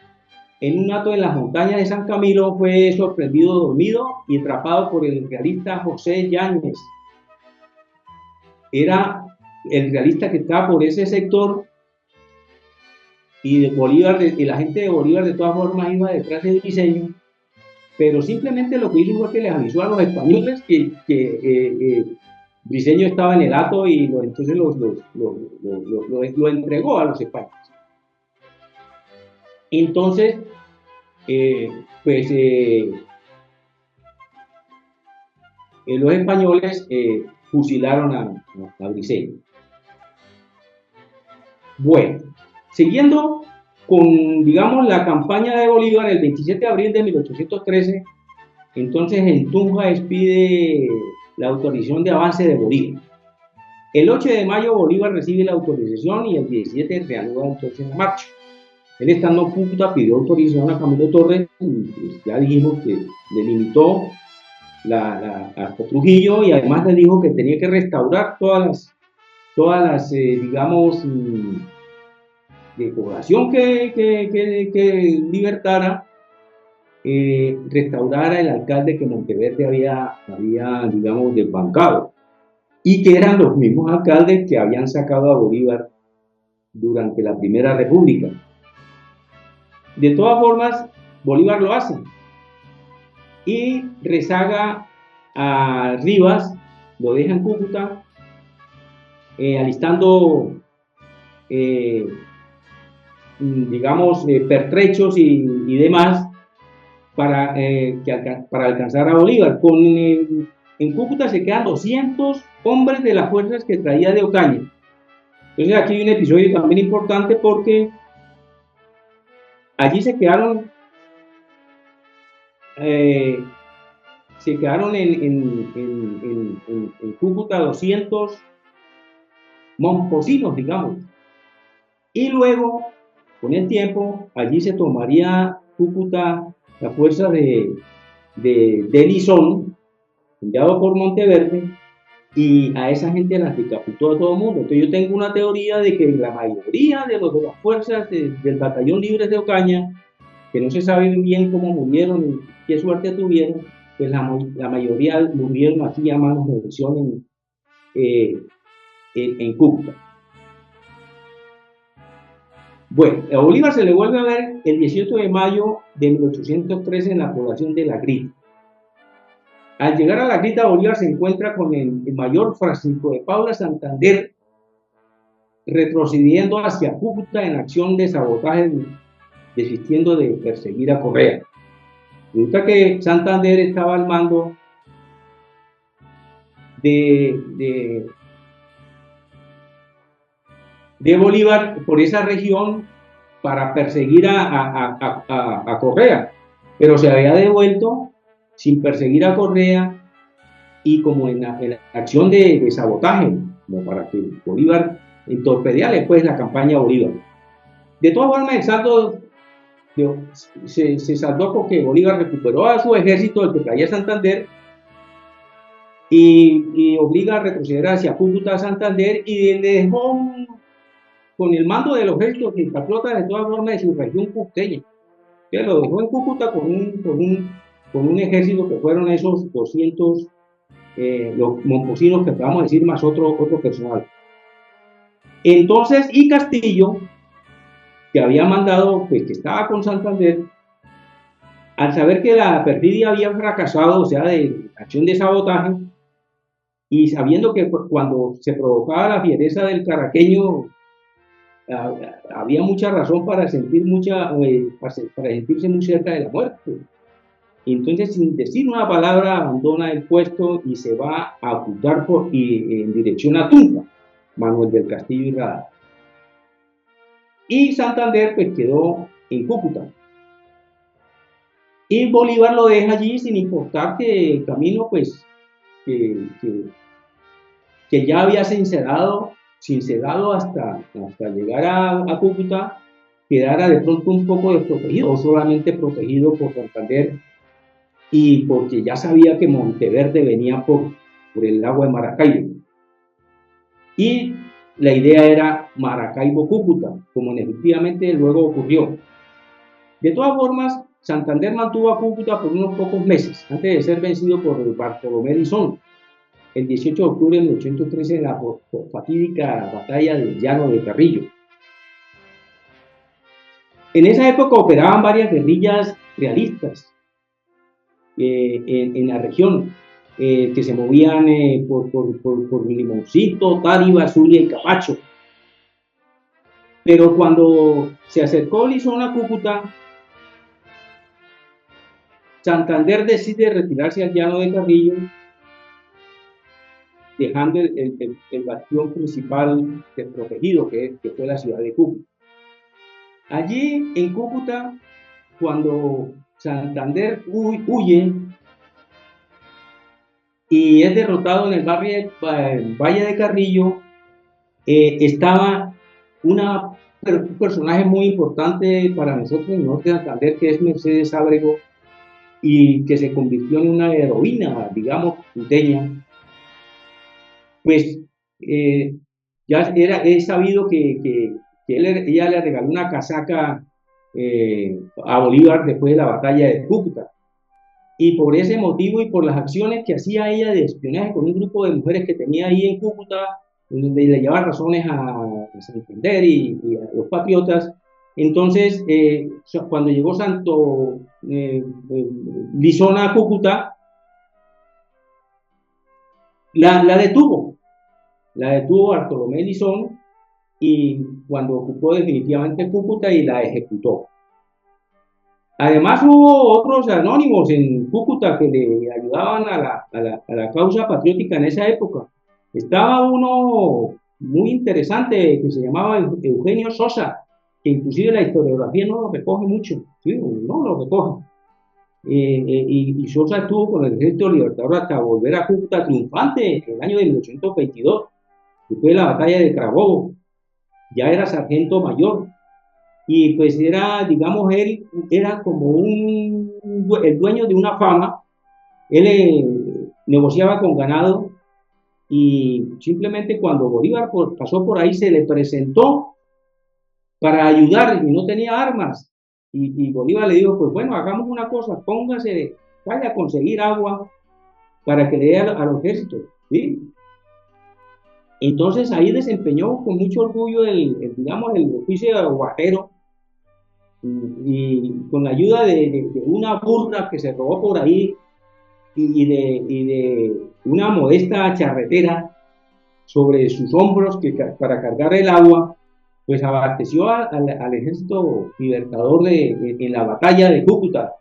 en un hato en las montañas de San Camilo, fue sorprendido dormido y atrapado por el realista José Yáñez. Era el realista que estaba por ese sector, y la gente de Bolívar de todas formas iba detrás de Briceño, pero simplemente lo que hizo fue que les avisó a los españoles que Briceño estaba en el hato, y entonces lo entregó a los españoles. Entonces, los españoles fusilaron a Briceño. Bueno, siguiendo con, digamos, la campaña de Bolívar, el 27 de abril de 1813, entonces en Tunja expide la autorización de avance de Bolívar. El 8 de mayo Bolívar recibe la autorización y el 17 reanuda entonces la marcha. Él, estando en Cúcuta, pidió autorización a Camilo Torres, y pues ya dijimos que le limitó a Trujillo, y además le dijo que tenía que restaurar todas las digamos, de población que libertara, restaurara el alcalde que Monteverde había, digamos, desbancado, y que eran los mismos alcaldes que habían sacado a Bolívar durante la Primera República. De todas formas, Bolívar lo hace y rezaga a Rivas, lo deja en Cúcuta, alistando, digamos, pertrechos y demás para alcanzar a Bolívar. En Cúcuta se quedan 200 hombres de las fuerzas que traía de Ocaña. Entonces aquí hay un episodio también importante, porque allí se quedaron en Cúcuta 200 momposinos, digamos. Y luego, con el tiempo, allí se tomaría Cúcuta la fuerza de Lisón, enviado por Monteverde, y a esa gente la decapitó a todo el mundo. Entonces yo tengo una teoría de que la mayoría de las fuerzas del Batallón Libre de Ocaña, que no se sabe bien cómo murieron y qué suerte tuvieron, pues la mayoría murieron aquí a manos de Lisón eh, en Cúcuta. Bueno, a Bolívar se le vuelve a ver el 18 de mayo de 1813 en la población de La Grita. Al llegar a La Grita, Bolívar se encuentra con el mayor Francisco de Paula Santander, retrocediendo hacia Cúcuta en acción de sabotaje, desistiendo de perseguir a Correa. Resulta que Santander estaba al mando de Bolívar por esa región para perseguir a Correa, pero se había devuelto sin perseguir a Correa y como en la acción de sabotaje, como para que Bolívar torpedeara después la campaña Bolívar. De todas formas, el saldo se saldó porque Bolívar recuperó a su ejército, el que traía Santander, y obliga a retroceder hacia Cúcuta, Santander, y le dejó con el mando de los ejércitos de patriotas de todas formas de su región costeña. Entonces lo dejó en Cúcuta con un ejército que fueron esos 200, los momposinos que acabamos de decir, más otro personal. Entonces, y Castillo, que había mandado, pues que estaba con Santander, al saber que la perfidia había fracasado, o sea, de acción de sabotaje, y sabiendo que cuando se provocaba la fiereza del caraqueño, había mucha razón para sentirse muy cerca de la muerte. Entonces, sin decir una palabra, abandona el puesto y se va a ocultar en dirección a Tunja, Manuel del Castillo y Rada. Y Santander pues quedó en Cúcuta. Y Bolívar lo deja allí sin importar que el camino pues que ya había sincerado hasta llegar a Cúcuta, quedara de pronto un poco desprotegido, o solamente protegido por Santander, y porque ya sabía que Monteverde venía por el lago de Maracaibo. Y la idea era Maracaibo-Cúcuta, como efectivamente luego ocurrió. De todas formas, Santander mantuvo a Cúcuta por unos pocos meses, antes de ser vencido por Bartolomé Lisón, el 18 de octubre de 1813 en la fatídica batalla del Llano de Carrillo. En esa época operaban varias guerrillas realistas en la región, que se movían por Limoncito, Táriba, Zulia y Capacho. Pero cuando se acercó Lisón a Cúcuta, Santander decide retirarse al Llano de Carrillo, dejando el bastión principal desprotegido, que fue la ciudad de Cúcuta. Allí en Cúcuta, cuando Santander huye y es derrotado en el Valle de Carrillo, estaba un personaje muy importante para nosotros en el norte de Santander, que es Mercedes Ábrego, y que se convirtió en una heroína, digamos, cuteña. Pues ya es sabido que ella le regaló una casaca a Bolívar después de la batalla de Cúcuta. Y por ese motivo y por las acciones que hacía ella de espionaje con un grupo de mujeres que tenía ahí en Cúcuta, donde le llevaba razones a Santander y a los patriotas, entonces cuando llegó Lisón a Cúcuta, la detuvo Bartolomé Lisón, y cuando ocupó definitivamente Cúcuta y la ejecutó. Además hubo otros anónimos en Cúcuta que le ayudaban a la causa patriótica en esa época. Estaba uno muy interesante que se llamaba Eugenio Sosa, que inclusive la historiografía no lo recoge mucho, ¿sí? No lo recoge. Y Sosa estuvo con el Ejército Libertador hasta volver a Cúcuta triunfante en el año de 1822. después de la batalla de Carabobo, ya era sargento mayor, y pues era, digamos, él era como el dueño de una fama. Él negociaba con ganado y simplemente cuando Bolívar pasó por ahí se le presentó para ayudar y no tenía armas. Y Bolívar le dijo, pues bueno, hagamos una cosa, póngase, vaya a conseguir agua para que le dé al ejército. ¿Sí? Entonces ahí desempeñó con mucho orgullo digamos, el oficio de aguatero y con la ayuda de una burra que se robó por ahí y de una modesta charretera sobre sus hombros para cargar el agua, pues abasteció al ejército libertador en la batalla de Cúcuta.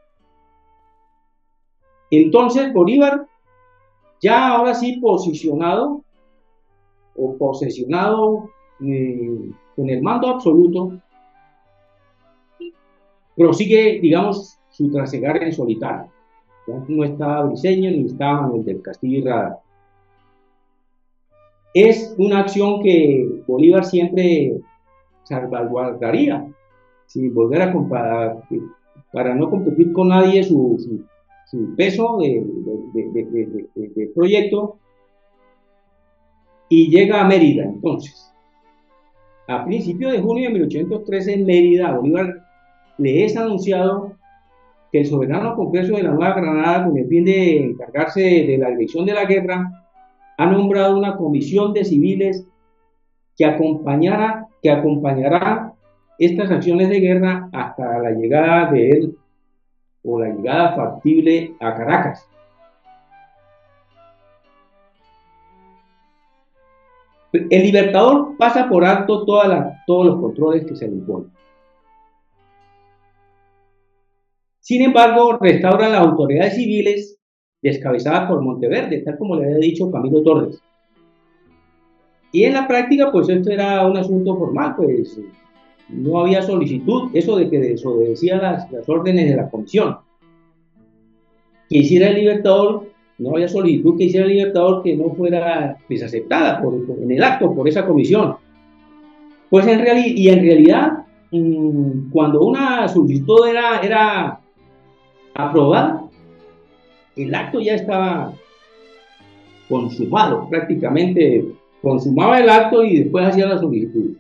Entonces Bolívar, ya ahora sí posicionado o posesionado con el mando absoluto, prosigue, digamos, su trasegar en solitario. Ya no estaba Briceño ni estaba Manuel del Castillo y Rada. Es una acción que Bolívar siempre salvaguardaría, sin volver a comparar, para no competir con nadie su peso de proyecto, y llega a Mérida entonces. A principios de junio de 1813 en Mérida, Bolívar le es anunciado que el soberano Congreso de la Nueva Granada, con el fin de encargarse de la dirección de la guerra, ha nombrado una comisión de civiles que acompañará estas acciones de guerra hasta la llegada de él o la llegada factible a Caracas. El Libertador pasa por alto todos los controles que se le imponen. Sin embargo, restaura las autoridades civiles descabezadas por Monteverde, tal como le había dicho Camilo Torres. Y en la práctica, pues esto era un asunto formal, pues no había solicitud, eso de que desobedecía las órdenes de la comisión. Que hiciera el Libertador, no había solicitud que hiciera el Libertador que no fuera desaceptada en el acto por esa comisión. Pues en realidad, cuando una solicitud era aprobada, el acto ya estaba consumado, prácticamente consumaba el acto y después hacía la solicitud.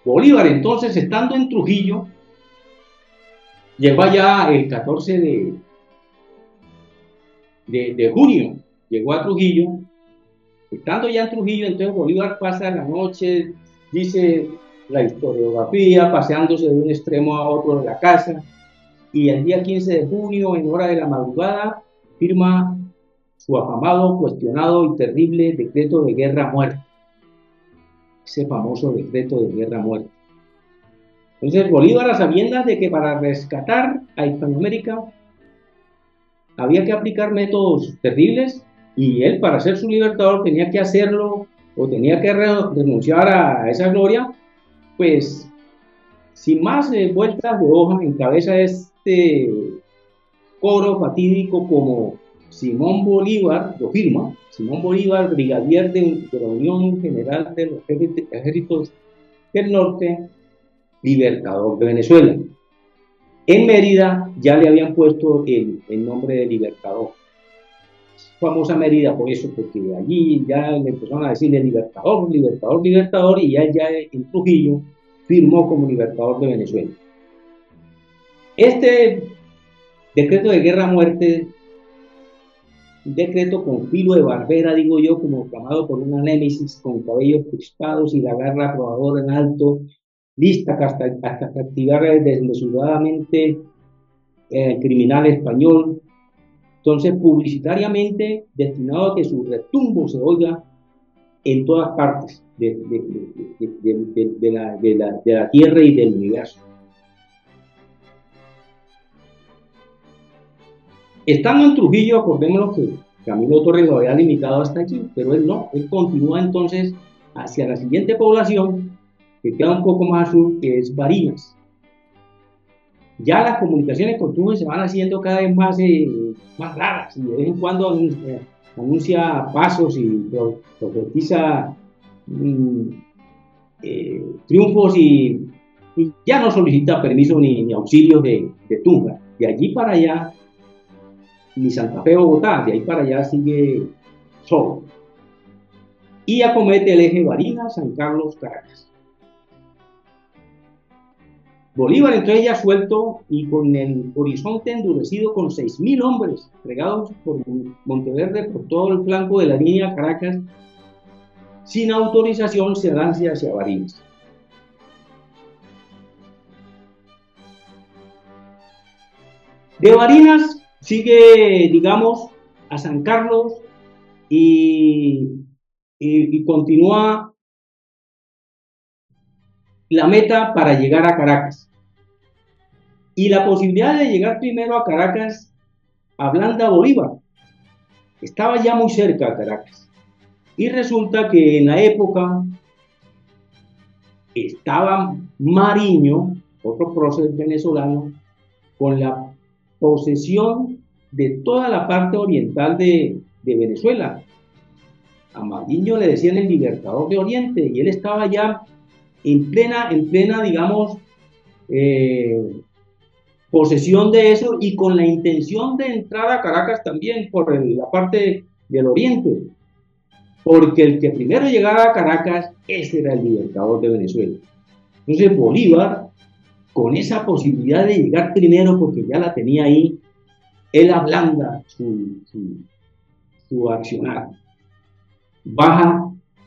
Bolívar entonces, estando en Trujillo, llegó allá el 14 de junio, llegó a Trujillo. Estando ya en Trujillo, entonces Bolívar pasa la noche, dice la historiografía, paseándose de un extremo a otro de la casa, y el día 15 de junio, en hora de la madrugada, firma su afamado, cuestionado y terrible decreto de guerra-muerte. Ese famoso decreto de guerra-muerte. Entonces Bolívar, a sabiendas de que para rescatar a Hispanoamérica había que aplicar métodos terribles, y él, para ser su libertador, tenía que hacerlo o tenía que renunciar a esa gloria, pues sin más vueltas de hoja, encabeza este coro fatídico como Simón Bolívar, lo firma, Simón Bolívar, brigadier de la Unión General de los Ejércitos del Norte, libertador de Venezuela. En Mérida ya le habían puesto el nombre de Libertador. Famosa Mérida por eso, porque allí ya le empezaron a decirle Libertador, Libertador, Libertador, y ya en Trujillo firmó como Libertador de Venezuela. Este decreto de guerra-muerte, un decreto con filo de barbera, digo yo, como clamado por una némesis con cabellos crispados y la garra probadora en alto, lista hasta castigar desmesuradamente criminal español. Entonces, publicitariamente destinado a que su retumbo se oiga en todas partes de la Tierra y del universo. Estando en Trujillo, acordémonos que Camilo Torres lo había limitado hasta aquí, pero él no, él continúa entonces hacia la siguiente población, que queda un poco más al sur, que es Barinas. Ya las comunicaciones con Trujillo se van haciendo cada vez más raras, y de vez en cuando anuncia pasos y profetiza triunfos y ya no solicita permiso ni auxilios de Tunja. De allí para allá, ni Santa Fe, Bogotá, de ahí para allá sigue solo. Y acomete el eje Barinas, San Carlos, Caracas. Bolívar entonces ya suelto y con el horizonte endurecido con 6.000 hombres entregados por Monteverde por todo el flanco de la línea Caracas, sin autorización se lanza hacia Barinas. De Barinas sigue, digamos, a San Carlos y continúa la meta para llegar a Caracas. Y la posibilidad de llegar primero a Caracas ablanda a Bolívar. Estaba ya muy cerca a Caracas. Y resulta que en la época estaba Mariño, otro prócer venezolano, con la posesión de toda la parte oriental de Venezuela. A Mariño le decían el libertador de Oriente y él estaba ya en plena, digamos, posesión de eso y con la intención de entrar a Caracas también por la parte del oriente, porque el que primero llegara a Caracas, ese era el libertador de Venezuela. Entonces Bolívar, con esa posibilidad de llegar primero, porque ya la tenía ahí, él ablanda su accionar.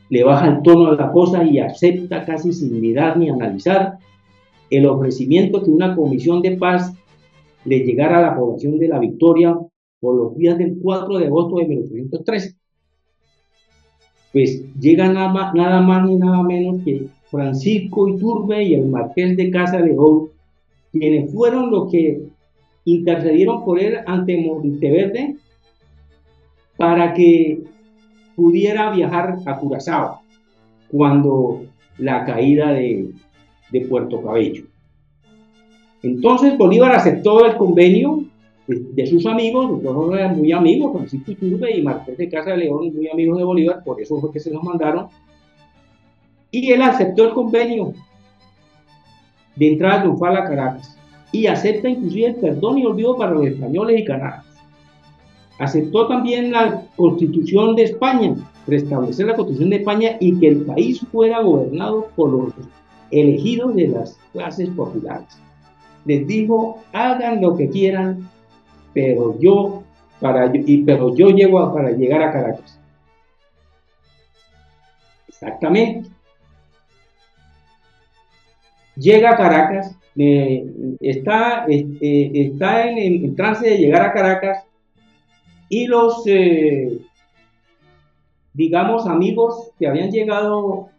Le baja el tono a la cosa y acepta casi sin mirar ni analizar el ofrecimiento que una comisión de paz le llegara a la población de La Victoria por los días del 4 de agosto de 1813. Pues llega nada más ni nada menos que Francisco Iturbe y el marqués de Casa León, quienes fueron los que intercedieron por él ante Monteverde para que pudiera viajar a Curazao cuando la caída de Puerto Cabello. Entonces Bolívar aceptó el convenio de sus amigos, los dos eran muy amigos, Francisco Iturbe y Marqués de Casa de León, muy amigos de Bolívar, por eso fue que se los mandaron, y él aceptó el convenio de entrada triunfal a Caracas, y acepta inclusive el perdón y olvido para los españoles y canarios. Aceptó también la Constitución de España, restablecer la Constitución de España y que el país fuera gobernado por los elegidos de las clases populares. Les dijo, hagan lo que quieran, pero yo llego para llegar a Caracas. Exactamente. Llega a Caracas, está en trance de llegar a Caracas y los, digamos, amigos que habían llegado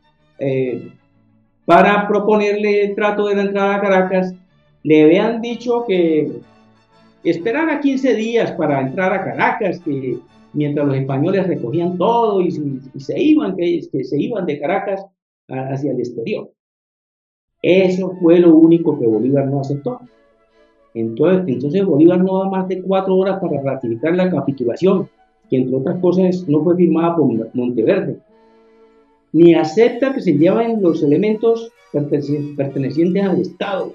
para proponerle el trato de la entrada a Caracas, le habían dicho que esperara 15 días para entrar a Caracas, que mientras los españoles recogían todo y se iban, que se iban de Caracas hacia el exterior. Eso fue lo único que Bolívar no aceptó. Entonces Bolívar no da más de 4 horas para ratificar la capitulación, que entre otras cosas no fue firmada por Monteverde, ni acepta que se lleven los elementos pertenecientes al Estado,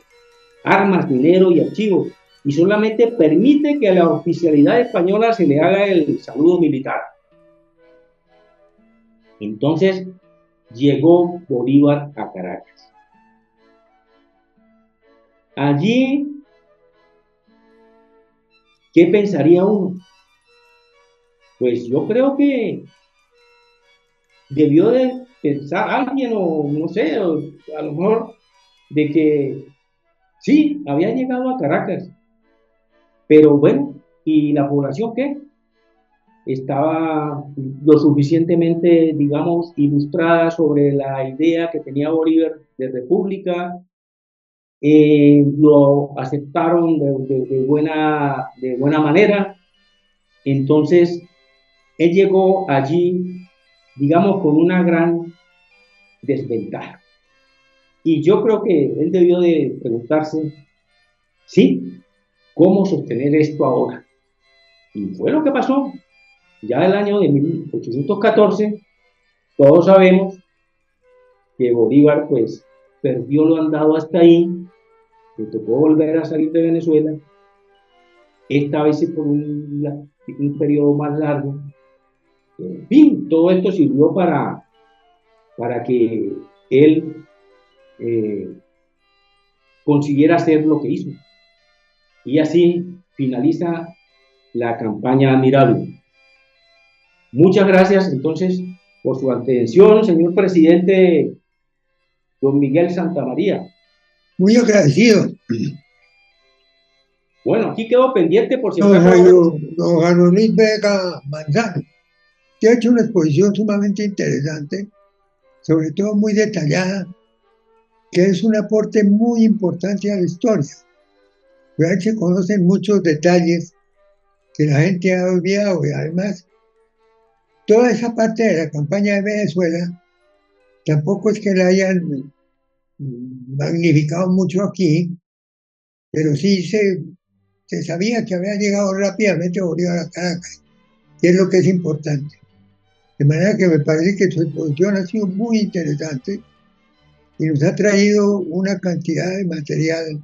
armas, dinero y archivos, y solamente permite que a la oficialidad española se le haga el saludo militar. Entonces llegó Bolívar a Caracas. Allí, ¿qué pensaría uno? Pues yo creo que debió de pensar alguien, o no sé, o a lo mejor de que sí, había llegado a Caracas, pero bueno, ¿y la población qué? Estaba lo suficientemente, digamos, ilustrada sobre la idea que tenía Bolívar de república, lo aceptaron de buena manera. Entonces él llegó allí, digamos, con una gran desventaja, y yo creo que él debió de preguntarse, sí, ¿cómo sostener esto ahora? Y fue lo que pasó. Ya el año de 1814, todos sabemos que Bolívar pues perdió lo andado hasta ahí, le tocó volver a salir de Venezuela, esta vez por un periodo más largo. En fin, todo esto sirvió para que él eh, consiguiera hacer lo que hizo. Y así finaliza la campaña admirable. Muchas gracias entonces por su atención, señor presidente don Miguel Santamaría. Muy agradecido. Bueno, aquí quedó pendiente por si Don acaso. Jano Luis Vega Manzano, que ha hecho una exposición sumamente interesante, sobre todo muy detallada, que es un aporte muy importante a la historia. Ahí se conocen muchos detalles que la gente ha olvidado y además toda esa parte de la campaña de Venezuela tampoco es que la hayan magnificado mucho aquí, pero sí se sabía que había llegado rápidamente Bolívar a Caracas, que es lo que es importante. De manera que me parece que su exposición ha sido muy interesante y nos ha traído una cantidad de material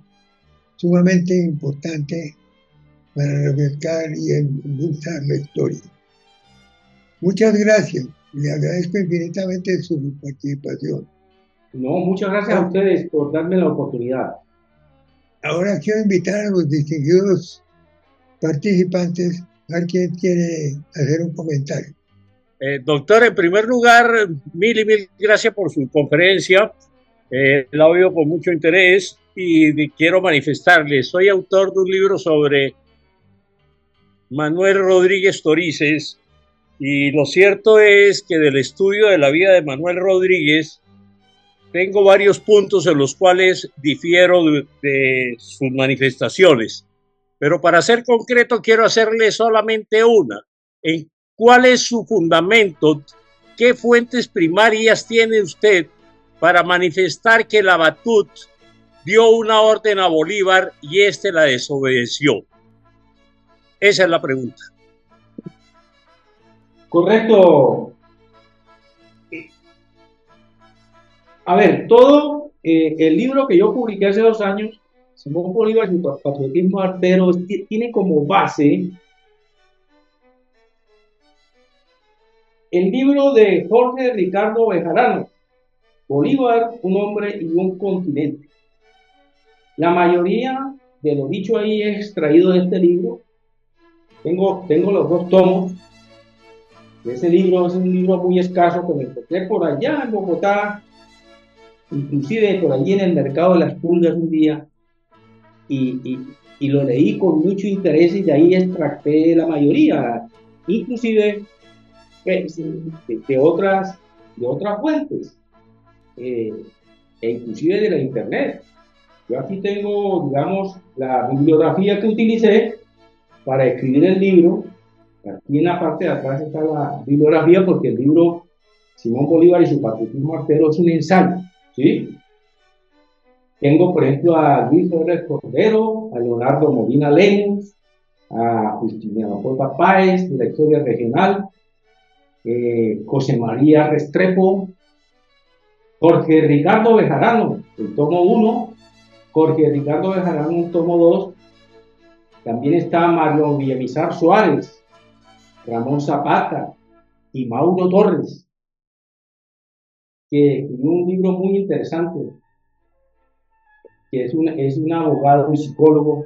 sumamente importante para refrescar y endulzar la historia. Muchas gracias. Le agradezco infinitamente su participación. No, muchas gracias a ustedes por darme la oportunidad. Ahora quiero invitar a los distinguidos participantes a ver quién quiere hacer un comentario. Doctor, en primer lugar, mil y mil gracias por su conferencia. La he oído con mucho interés y quiero manifestarle, soy autor de un libro sobre Manuel Rodríguez Torices y lo cierto es que del estudio de la vida de Manuel Rodríguez tengo varios puntos en los cuales difiero de sus manifestaciones. Pero para ser concreto quiero hacerle solamente una. ¿En cuál es su fundamento? ¿Qué fuentes primarias tiene usted para manifestar que Labatut dio una orden a Bolívar y éste la desobedeció? Esa es la pregunta. Correcto. A ver, todo el libro que yo publiqué hace 2 años, Simón Bolívar y su patriotismo artero, tiene como base el libro de Jorge Ricardo Bejarano, Bolívar, un hombre y un continente. La mayoría de lo dicho ahí es extraído de este libro. Tengo los 2 tomos. Ese libro es un libro muy escaso que me encontré por allá en Bogotá, inclusive por allí en el mercado de las pulgas un día, y lo leí con mucho interés y de ahí extracté la mayoría, inclusive de otras fuentes, e inclusive de la internet. Yo aquí tengo, digamos, la bibliografía que utilicé para escribir el libro. Aquí en la parte de atrás está la bibliografía porque el libro Simón Bolívar y su patriotismo artero es un ensayo, ¿sí? Tengo, por ejemplo, a Luis Flores Cordero, a Leonardo Molina Lemus, a Justiniano J. Páez, de la historia regional, José María Restrepo, Jorge Ricardo Bejarano, el tomo 1, Jorge Ricardo Bejarano, el tomo 2, también está Mario Villamizar Suárez, Ramón Zapata y Mauro Torres, que escribió un libro muy interesante, que es un abogado y psicólogo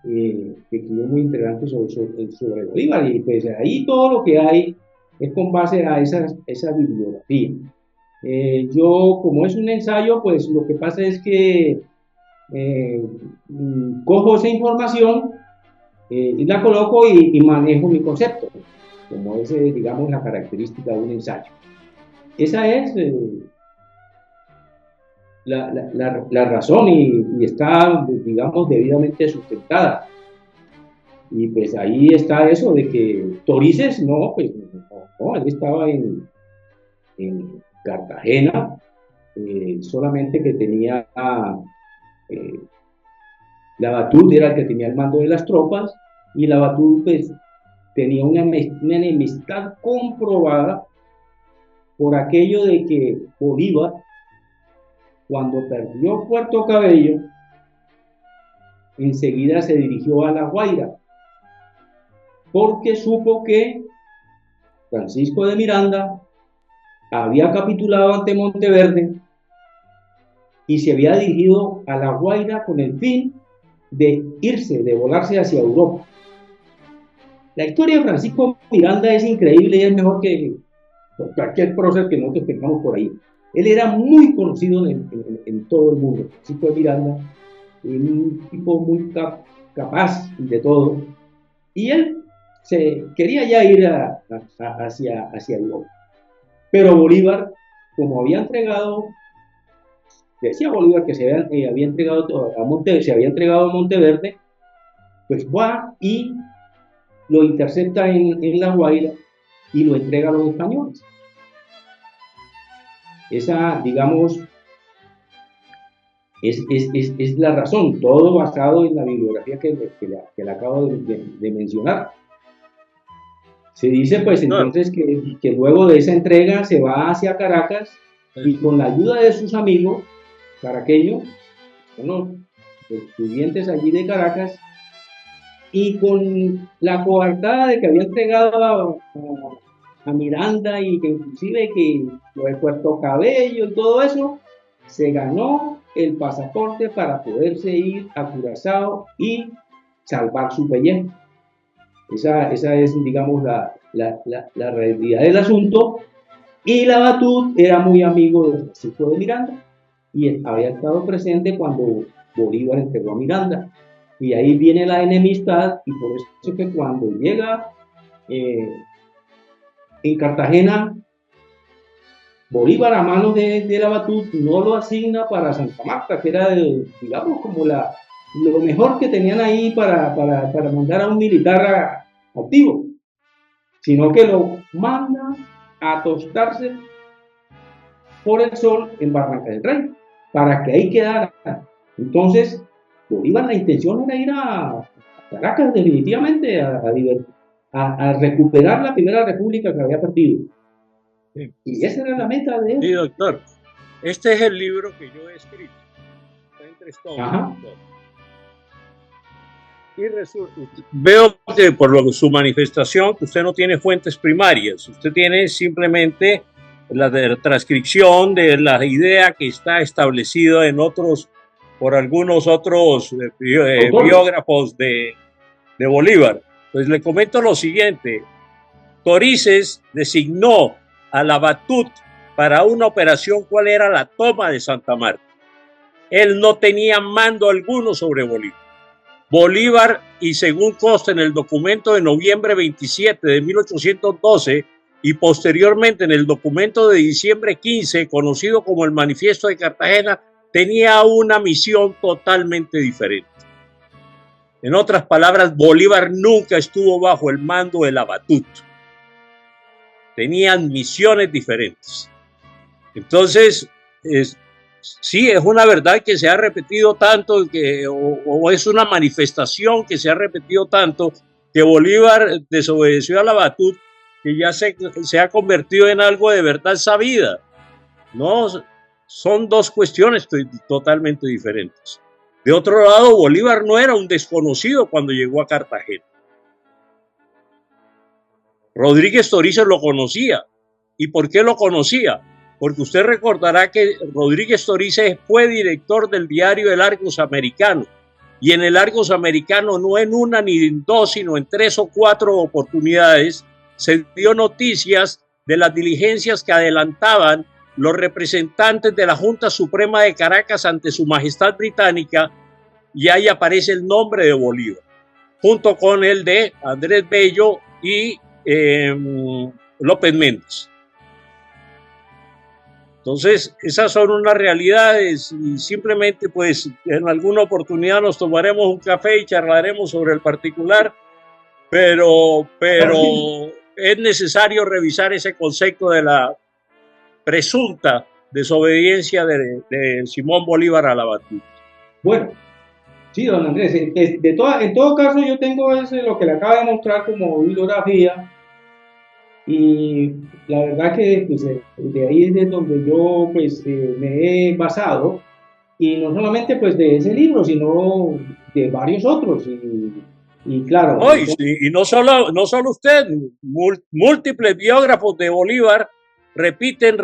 que escribió muy interesante sobre Bolívar, y pues ahí todo lo que hay es con base a esa bibliografía. Yo, como es un ensayo, pues lo que pasa es que cojo esa información y la coloco y manejo mi concepto, como es, digamos, la característica de un ensayo. Esa es la razón y está, digamos, debidamente sustentada. Y pues ahí está eso de que Torices, no, pues no, él estaba en Cartagena, solamente que tenía Labatut era el que tenía el mando de las tropas, y Labatut pues tenía una enemistad comprobada por aquello de que Bolívar, cuando perdió Puerto Cabello, enseguida se dirigió a La Guaira, porque supo que Francisco de Miranda había capitulado ante Monteverde y se había dirigido a La Guaira con el fin de irse, de volarse hacia Europa. La historia de Francisco Miranda es increíble y es mejor que cualquier prócer que nosotros tengamos por ahí. Él era muy conocido en todo el mundo. Francisco de Miranda, un tipo muy capaz de todo, y él se quería ya ir hacia Europa. Pero Bolívar, como había entregado, decía Bolívar que se había entregado a Monteverde, pues va y lo intercepta en La Guaira y lo entrega a los españoles. Esa, digamos, es la razón, todo basado en la bibliografía que le acabo de mencionar. Se dice pues entonces que luego de esa entrega se va hacia Caracas y con la ayuda de sus amigos caraqueños, son los estudiantes allí de Caracas, y con la coartada de que había entregado a Miranda y que inclusive que lo de Puerto Cabello y todo eso, se ganó el pasaporte para poderse ir a Curazao y salvar su pellejo. Esa es, digamos, la realidad del asunto. Y Labatut era muy amigo de Francisco de Miranda y había estado presente cuando Bolívar entregó a Miranda. Y ahí viene la enemistad, y por eso es que cuando llega en Cartagena, Bolívar a manos de Labatut no lo asigna para Santa Marta, que era, digamos, como lo mejor que tenían ahí para mandar a un militar activo, sino que lo manda a tostarse por el sol en Barranca del Rey, para que ahí quedara. Entonces, Bolívar, la intención era ir a Caracas definitivamente a recuperar la primera república que había perdido. Sí. Y esa era la meta de él. Sí, doctor. Este es el libro que yo he escrito. Está en 3 tomos. Y veo que por su manifestación que usted no tiene fuentes primarias. Usted tiene simplemente la transcripción de la idea que está establecida por algunos otros biógrafos de Bolívar. Pues le comento lo siguiente. Torices designó a Labatut para una operación cual era la toma de Santa Marta. Él no tenía mando alguno sobre Bolívar. Bolívar, y según consta en el documento de noviembre 27 de 1812 y posteriormente en el documento de diciembre 15, conocido como el Manifiesto de Cartagena, tenía una misión totalmente diferente. En otras palabras, Bolívar nunca estuvo bajo el mando de Labatut. Tenían misiones diferentes. Entonces, sí, es una verdad que se ha repetido tanto, o es una manifestación que se ha repetido tanto, que Bolívar desobedeció a Labatut, que ya se ha convertido en algo de verdad sabida. No, son dos cuestiones totalmente diferentes. De otro lado, Bolívar no era un desconocido cuando llegó a Cartagena. Rodríguez Torices lo conocía. ¿Y por qué lo conocía? Porque usted recordará que Rodríguez Torices fue director del diario El Argos Americano. Y en El Argos Americano, no en una ni en dos, sino en 3 o 4 oportunidades, se dio noticias de las diligencias que adelantaban los representantes de la Junta Suprema de Caracas ante su Majestad Británica, y ahí aparece el nombre de Bolívar, junto con el de Andrés Bello y López Méndez. Entonces, esas son unas realidades, y simplemente pues en alguna oportunidad nos tomaremos un café y charlaremos sobre el particular, pero es necesario revisar ese concepto de la presunta desobediencia de Simón Bolívar a Labatut. Bueno, Sí, don Andrés, en todo caso yo tengo lo que le acaba de mostrar como bibliografía y la verdad que pues, de ahí es de donde yo pues me he basado y no solamente pues de ese libro, sino de varios otros y claro, No, y no solo usted, múltiples biógrafos de Bolívar repiten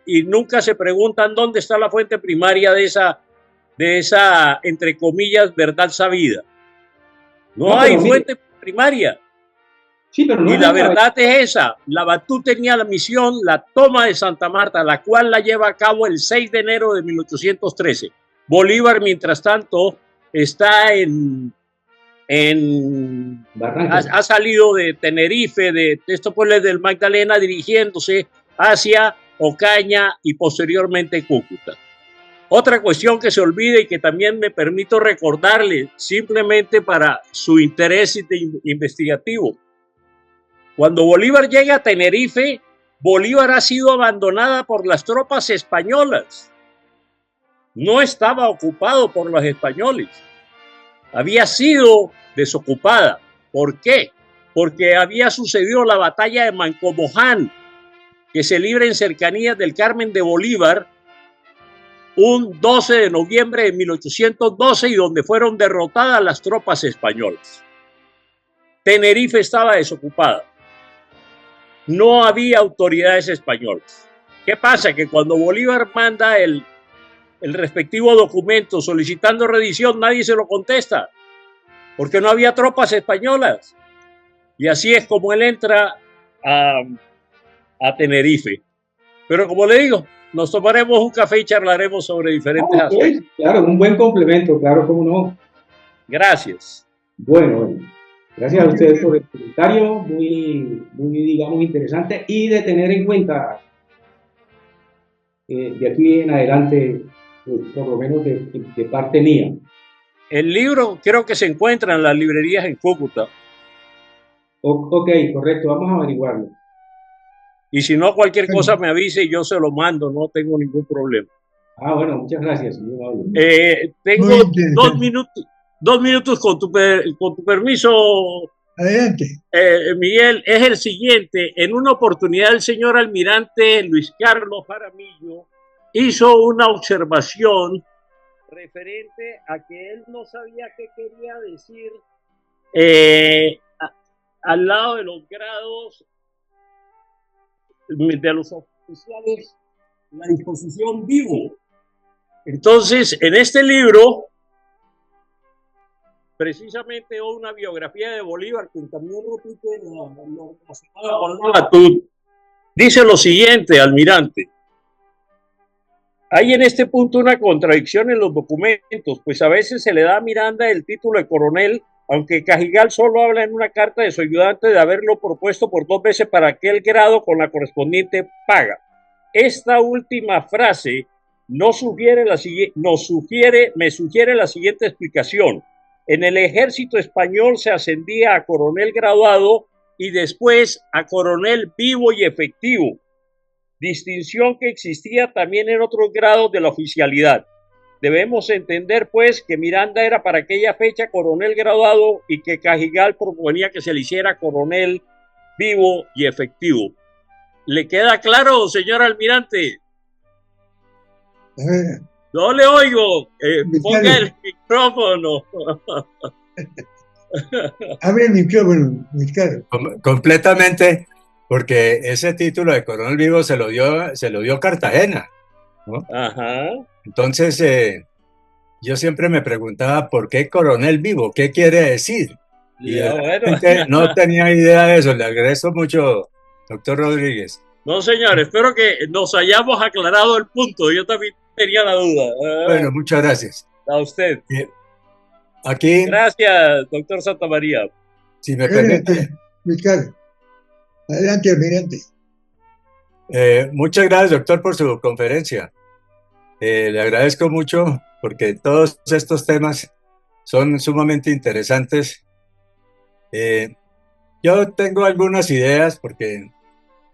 y nunca se preguntan dónde está la fuente primaria de esa entre comillas, verdad sabida. No, no, hay pero mire, fuente primaria. sí, pero no Y es la la cabeza. verdad es esa. Labatú tenía la misión, la toma de Santa Marta, la cual la lleva a cabo el 6 de enero de 1813. Bolívar, mientras tanto, está ha salido de Tenerife, de estos pueblos del Magdalena, dirigiéndose hacia Ocaña y posteriormente Cúcuta. Otra cuestión que se olvida y que también me permito recordarle, simplemente para su interés investigativo. Cuando Bolívar llega a Tenerife, Bolívar ha sido abandonada por las tropas españolas. No estaba ocupado por los españoles. Había sido desocupada. ¿Por qué? Porque había sucedido la batalla de Mancomoján, que se libra en cercanías del Carmen de Bolívar, un 12 de noviembre de 1812 y donde fueron derrotadas las tropas españolas. Tenerife estaba desocupada. No había autoridades españolas. ¿Qué pasa? Que cuando Bolívar manda el respectivo documento solicitando rendición, nadie se lo contesta, porque no había tropas españolas. Y así es como él entra a Tenerife. Pero como le digo, nos tomaremos un café y charlaremos sobre diferentes aspectos. Claro, un buen complemento, claro, cómo no. Gracias. Bueno, gracias a ustedes por el comentario, muy, digamos, interesante y de tener en cuenta de aquí en adelante, pues, por lo menos de parte mía. El libro creo que se encuentra en las librerías en Cúcuta. Ok, correcto, vamos a averiguarlo. Y si no, cualquier cosa me avise y yo se lo mando, no tengo ningún problema. Bueno, muchas gracias, señor. Tengo 2 minutos con tu permiso. Adelante. Miguel, es el siguiente. En una oportunidad el señor almirante Luis Carlos Jaramillo hizo una observación referente a que él no sabía qué quería decir al lado de los grados de los oficiales, la disposición vivo. Entonces, en este libro, precisamente una biografía de Bolívar, que también repite lo relacionado con la latitud, dice lo siguiente, almirante. Hay en este punto una contradicción en los documentos, pues a veces se le da a Miranda el título de coronel, aunque Cajigal solo habla en una carta de su ayudante de haberlo propuesto por 2 veces para aquel grado con la correspondiente paga. Esta última frase me sugiere la siguiente explicación. En el ejército español se ascendía a coronel graduado y después a coronel vivo y efectivo, distinción que existía también en otros grados de la oficialidad. Debemos entender, pues, que Miranda era para aquella fecha coronel graduado y que Cajigal proponía que se le hiciera coronel vivo y efectivo. ¿Le queda claro, señor almirante? No le oigo. Ponga el micrófono. Abre el micrófono, Ricardo. Completamente, porque ese título de coronel vivo se lo dio Cartagena, ¿no? Ajá. Entonces, yo siempre me preguntaba por qué coronel vivo, qué quiere decir. Y no tenía idea de eso. Le agradezco mucho, doctor Rodríguez. No, señor, espero que nos hayamos aclarado el punto. Yo también tenía la duda. Bueno, muchas gracias. A usted. Aquí. Gracias, doctor Santamaría. Si me permite. Ricardo. Adelante, almirante. Muchas gracias, doctor, por su conferencia. Le agradezco mucho porque todos estos temas son sumamente interesantes. Yo tengo algunas ideas porque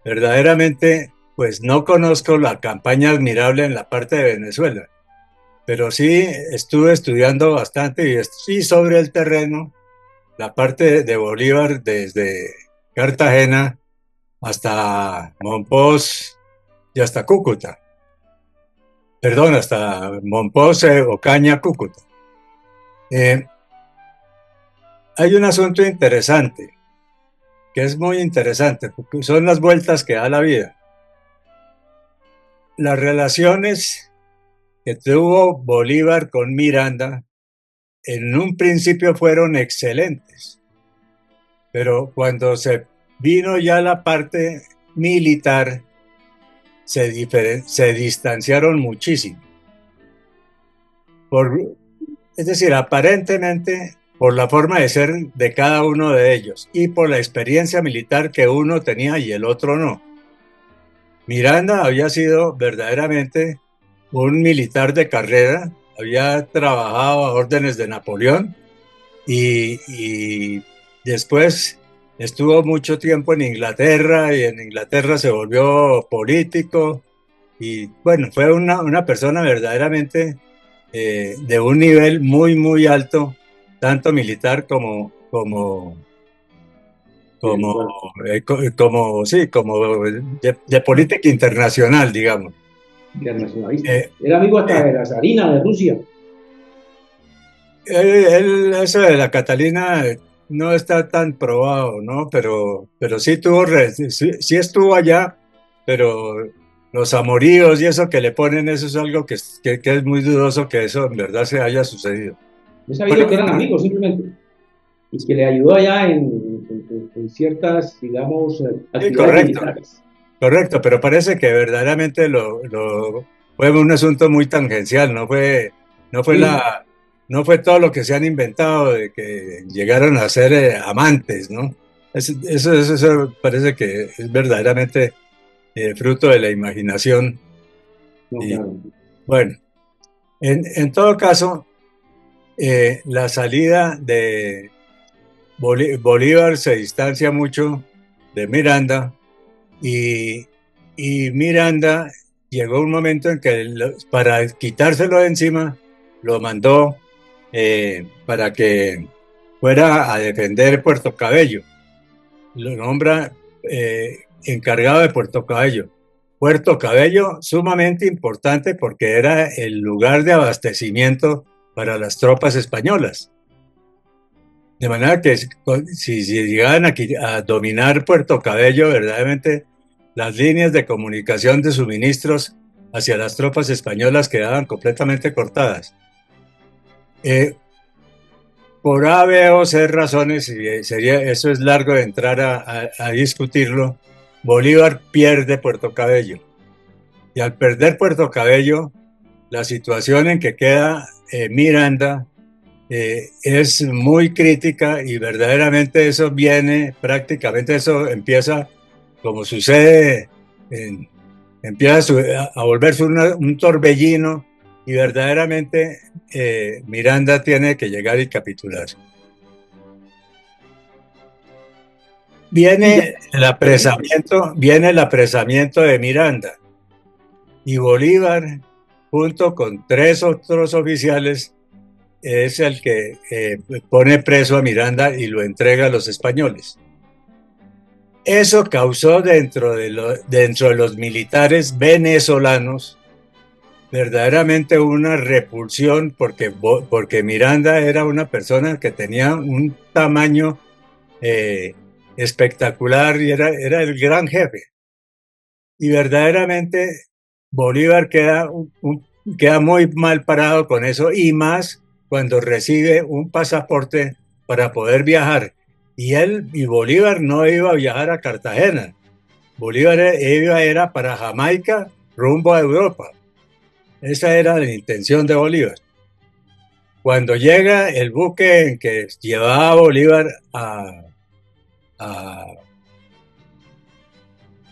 verdaderamente pues no conozco la campaña admirable en la parte de Venezuela. pero sí estuve estudiando bastante y sobre el terreno, la parte de Bolívar desde Cartagena hasta Mompox y hasta Cúcuta. Perdón, hasta Mompox, Ocaña, Cúcuta. Hay un asunto interesante, que es muy interesante, porque son las vueltas que da la vida. Las relaciones que tuvo Bolívar con Miranda en un principio fueron excelentes, pero cuando se vino ya la parte militar, se distanciaron muchísimo. Es decir, aparentemente por la forma de ser de cada uno de ellos y por la experiencia militar que uno tenía y el otro no. Miranda había sido verdaderamente un militar de carrera, había trabajado a órdenes de Napoleón y después estuvo mucho tiempo en Inglaterra y en Inglaterra se volvió político y bueno, fue una persona verdaderamente de un nivel muy, muy alto, tanto militar como de política internacional, digamos. Internacionalista. Era amigo hasta de la zarina de Rusia. Eso de la Catalina no está tan probado, ¿no? Pero sí sí estuvo allá, pero los amoríos y eso que le ponen, eso es algo que es muy dudoso que eso en verdad se haya sucedido. He sabido que eran amigos simplemente y que le ayudó allá en ciertas, digamos, actividades militares. Correcto, pero parece que verdaderamente fue un asunto muy tangencial, no fue todo lo que se han inventado de que llegaron a ser amantes, ¿no? Eso parece que es verdaderamente fruto de la imaginación. No, claro. Bueno, en todo caso, la salida de Bolívar se distancia mucho de Miranda y Miranda llegó un momento en que para quitárselo de encima lo mandó para que fuera a defender Puerto Cabello. Lo nombra encargado de Puerto Cabello. Puerto Cabello sumamente importante porque era el lugar de abastecimiento para las tropas españolas. De manera que si llegaban a dominar Puerto Cabello, verdaderamente las líneas de comunicación de suministros hacia las tropas españolas quedaban completamente cortadas. Por A, B o C razones, y eso es largo de entrar a discutirlo, Bolívar pierde Puerto Cabello. Y al perder Puerto Cabello, la situación en que queda Miranda es muy crítica y verdaderamente eso empieza como sucede, empieza a volverse un torbellino y verdaderamente Miranda tiene que llegar y capitular. Viene el apresamiento de Miranda y Bolívar, junto con 3 otros oficiales, es el que pone preso a Miranda y lo entrega a los españoles. Eso causó dentro de los militares venezolanos verdaderamente una repulsión porque Miranda era una persona que tenía un tamaño espectacular y era el gran jefe. Y verdaderamente Bolívar queda muy mal parado con eso y más cuando recibe un pasaporte para poder viajar. Y Bolívar no iba a viajar a Cartagena. Bolívar era para Jamaica rumbo a Europa. Esa era la intención de Bolívar. Cuando llega el buque en que llevaba a Bolívar a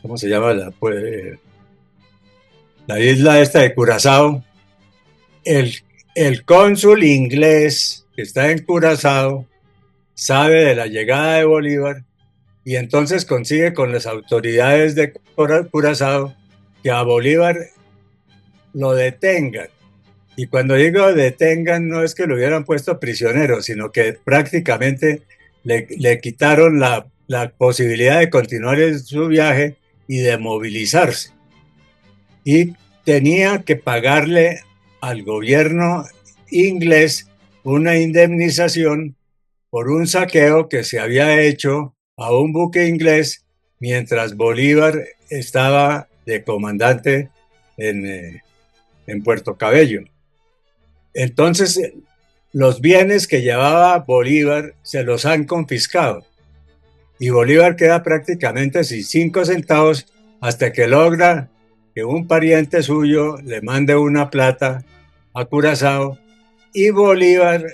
¿cómo se llama? La isla esta de Curazao, el cónsul inglés que está en Curazao sabe de la llegada de Bolívar y entonces consigue con las autoridades de Curazao que a Bolívar lo detengan Y cuando digo detengan, no es que lo hubieran puesto prisionero, sino que prácticamente le quitaron la posibilidad de continuar en su viaje y de movilizarse. Y tenía que pagarle al gobierno inglés una indemnización por un saqueo que se había hecho a un buque inglés mientras Bolívar estaba de comandante en Puerto Cabello. Entonces, los bienes que llevaba Bolívar se los han confiscado y Bolívar queda prácticamente sin 5 centavos hasta que logra que un pariente suyo le mande una plata a Curazao y Bolívar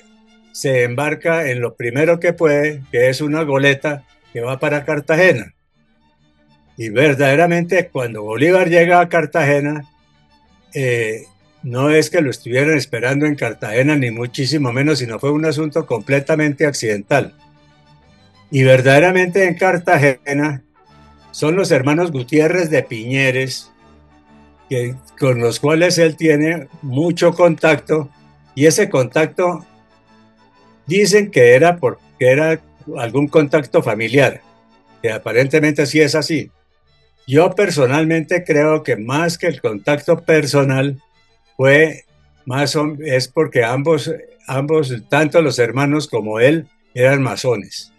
se embarca en lo primero que puede, que es una goleta que va para Cartagena. Y verdaderamente cuando Bolívar llega a Cartagena, no es que lo estuvieran esperando en Cartagena, ni muchísimo menos, sino fue un asunto completamente accidental. Y verdaderamente en Cartagena son los hermanos Gutiérrez de Piñeres, con los cuales él tiene mucho contacto, y ese contacto dicen que era porque era algún contacto familiar, que aparentemente sí es así. Yo personalmente creo que más que el contacto personal fue es porque ambos, tanto los hermanos como él, eran masones.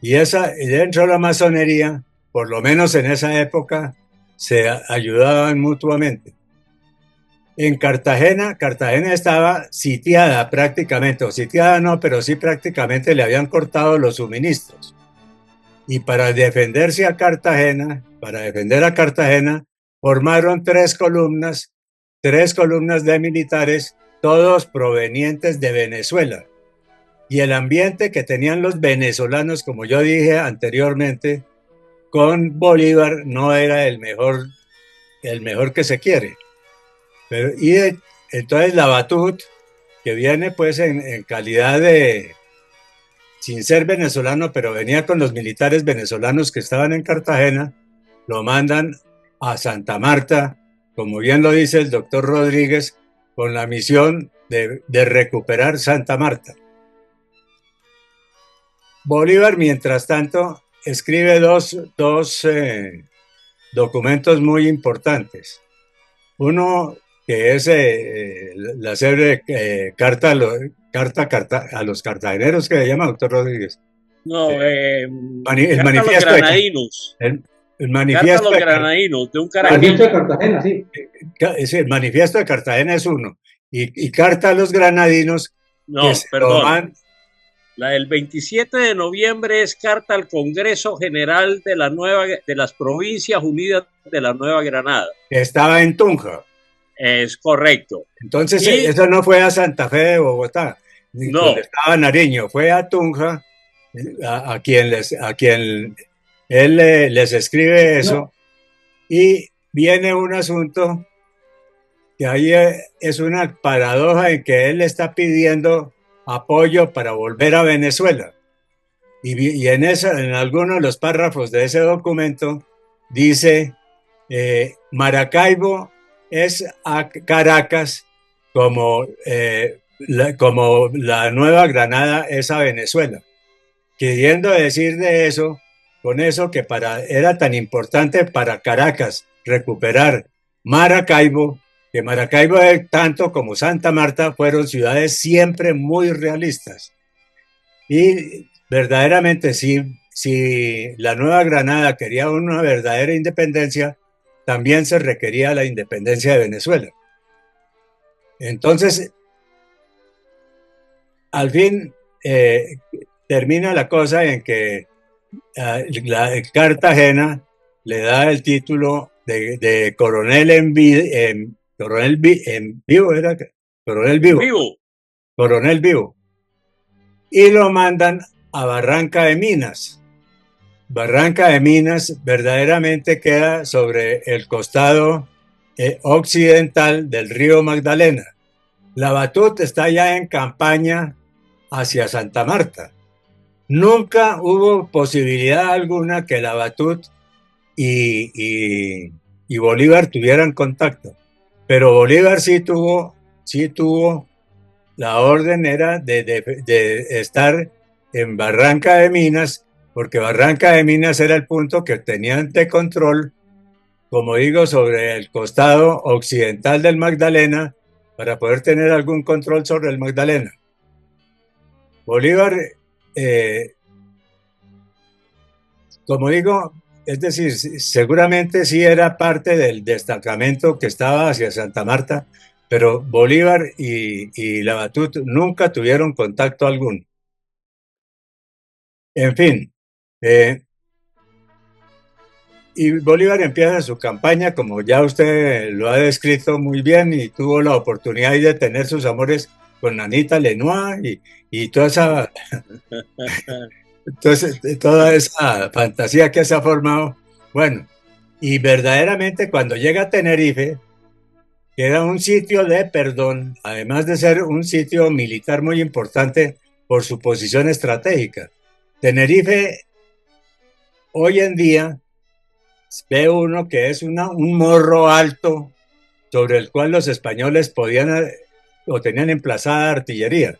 Y dentro de la masonería, por lo menos en esa época, se ayudaban mutuamente. En Cartagena estaba sitiada prácticamente, o sitiada no, pero sí prácticamente le habían cortado los suministros. Y para defender a Cartagena, formaron tres columnas de militares, todos provenientes de Venezuela. Y el ambiente que tenían los venezolanos, como yo dije anteriormente, con Bolívar no era el mejor que se quiere. Entonces la Batut, que viene pues en calidad de, sin ser venezolano, pero venía con los militares venezolanos que estaban en Cartagena, lo mandan a Santa Marta, como bien lo dice el doctor Rodríguez, con la misión de recuperar Santa Marta. Bolívar, mientras tanto, escribe dos documentos muy importantes. Uno que es la célebre carta a los cartageneros, que se llama, doctor Rodríguez. No, el carta manifiesto a los granadinos. El manifiesto carta a los granadinos, de un manifiesto de Cartagena, sí. Sí, el manifiesto de Cartagena es uno. Y carta a los granadinos. No, perdón. La del 27 de noviembre es carta al Congreso General de las Provincias Unidas de la Nueva Granada. Que estaba en Tunja. Es correcto. Entonces, eso no fue a Santa Fe de Bogotá, no. Donde estaba Nariño, fue a Tunja, a quien él les escribe eso, no. Y viene un asunto que ahí es una paradoja en que él está pidiendo apoyo para volver a Venezuela. Y en algunos de los párrafos de ese documento dice, Maracaibo es a Caracas como la Nueva Granada es a Venezuela. Queriendo decir de eso, con eso que era tan importante para Caracas recuperar Maracaibo, que Maracaibo tanto como Santa Marta fueron ciudades siempre muy realistas. Y verdaderamente si la Nueva Granada quería una verdadera independencia, también se requería la independencia de Venezuela. Entonces, al fin termina la cosa en que Cartagena le da el título de coronel en vivo. Y lo mandan a Barranca de Minas. Barranca de Minas verdaderamente queda sobre el costado occidental del río Magdalena. La Batut está ya en campaña hacia Santa Marta. Nunca hubo posibilidad alguna que la Batut y Bolívar tuvieran contacto, pero Bolívar sí tuvo sí tuvo, la orden era de estar en Barranca de Minas, porque Barranca de Minas era el punto que tenían de control, como digo, sobre el costado occidental del Magdalena, para poder tener algún control sobre el Magdalena. Bolívar, eh, como digo, es decir, seguramente sí era parte del destacamento que estaba hacia Santa Marta, pero Bolívar y Labatut nunca tuvieron contacto alguno. En fin, y Bolívar empieza su campaña, como ya usted lo ha descrito muy bien, y tuvo la oportunidad de tener sus amores con Anita Lenoir y toda esa, entonces, toda esa fantasía que se ha formado. Bueno, y verdaderamente cuando llega a Tenerife, que era un sitio de perdón, además de ser un sitio militar muy importante por su posición estratégica. Tenerife, hoy en día, ve uno que es un morro alto sobre el cual los españoles podían o tenían emplazada artillería.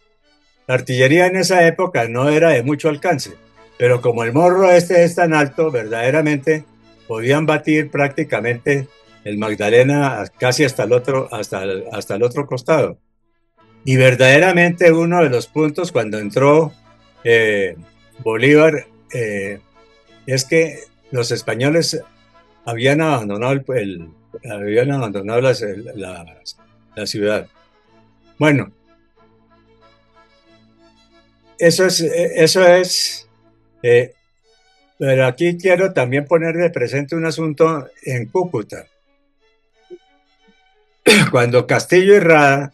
La artillería en esa época no era de mucho alcance, pero como el morro este es tan alto, verdaderamente podían batir prácticamente el Magdalena casi hasta el otro costado. Y verdaderamente uno de los puntos cuando entró Bolívar es que los españoles habían abandonado habían abandonado la ciudad. Bueno, eso es, pero aquí quiero también poner de presente un asunto en Cúcuta. Cuando Castillo y Rada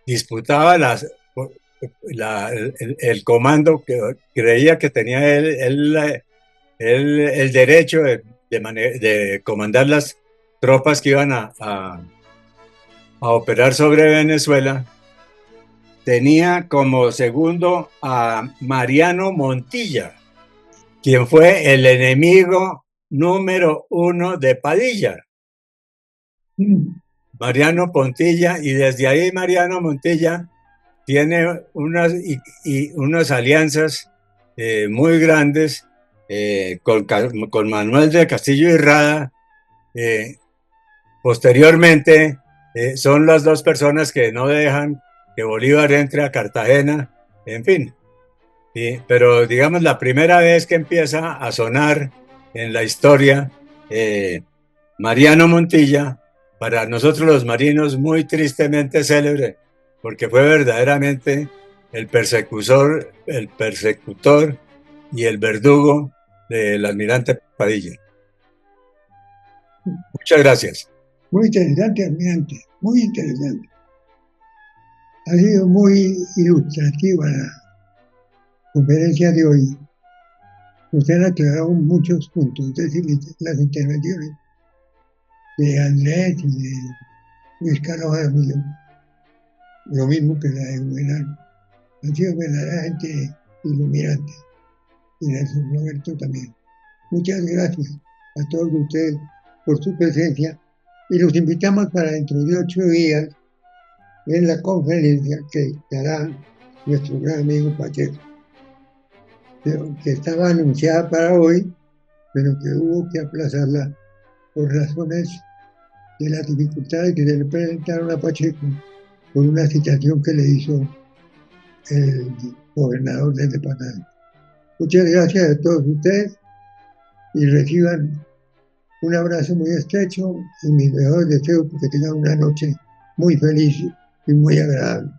disputaba el comando, que creía que tenía el derecho de comandar las tropas que iban a operar sobre Venezuela, tenía como segundo a Mariano Montilla, quien fue el enemigo número 1 de Padilla. Mariano Montilla, y desde ahí Mariano Montilla tiene unas alianzas muy grandes con Manuel de Castillo y Rada. Posteriormente son las dos personas que no dejan que Bolívar entre a Cartagena, en fin. ¿Sí? Pero digamos la primera vez que empieza a sonar en la historia Mariano Montilla, para nosotros los marinos muy tristemente célebre, porque fue verdaderamente el persecutor y el verdugo del almirante Padilla. Muchas gracias. Muy interesante, almirante, muy interesante. Ha sido muy ilustrativa la conferencia de hoy. Usted ha aclarado muchos puntos, es decir, las intervenciones de Andrés y de Luis Carlos Jaramillo, lo mismo que la de Juvenal, han sido verdaderamente iluminantes, y Nelson Roberto también. Muchas gracias a todos ustedes por su presencia y los invitamos para dentro de 8 días en la conferencia que dará nuestro gran amigo Pacheco, que estaba anunciada para hoy, pero que hubo que aplazarla por razones de las dificultades que se le presentaron a Pacheco por una citación que le hizo el gobernador del departamento. Muchas gracias a todos ustedes y reciban un abrazo muy estrecho y mis mejores deseos porque tengan una noche muy feliz y muy agradable.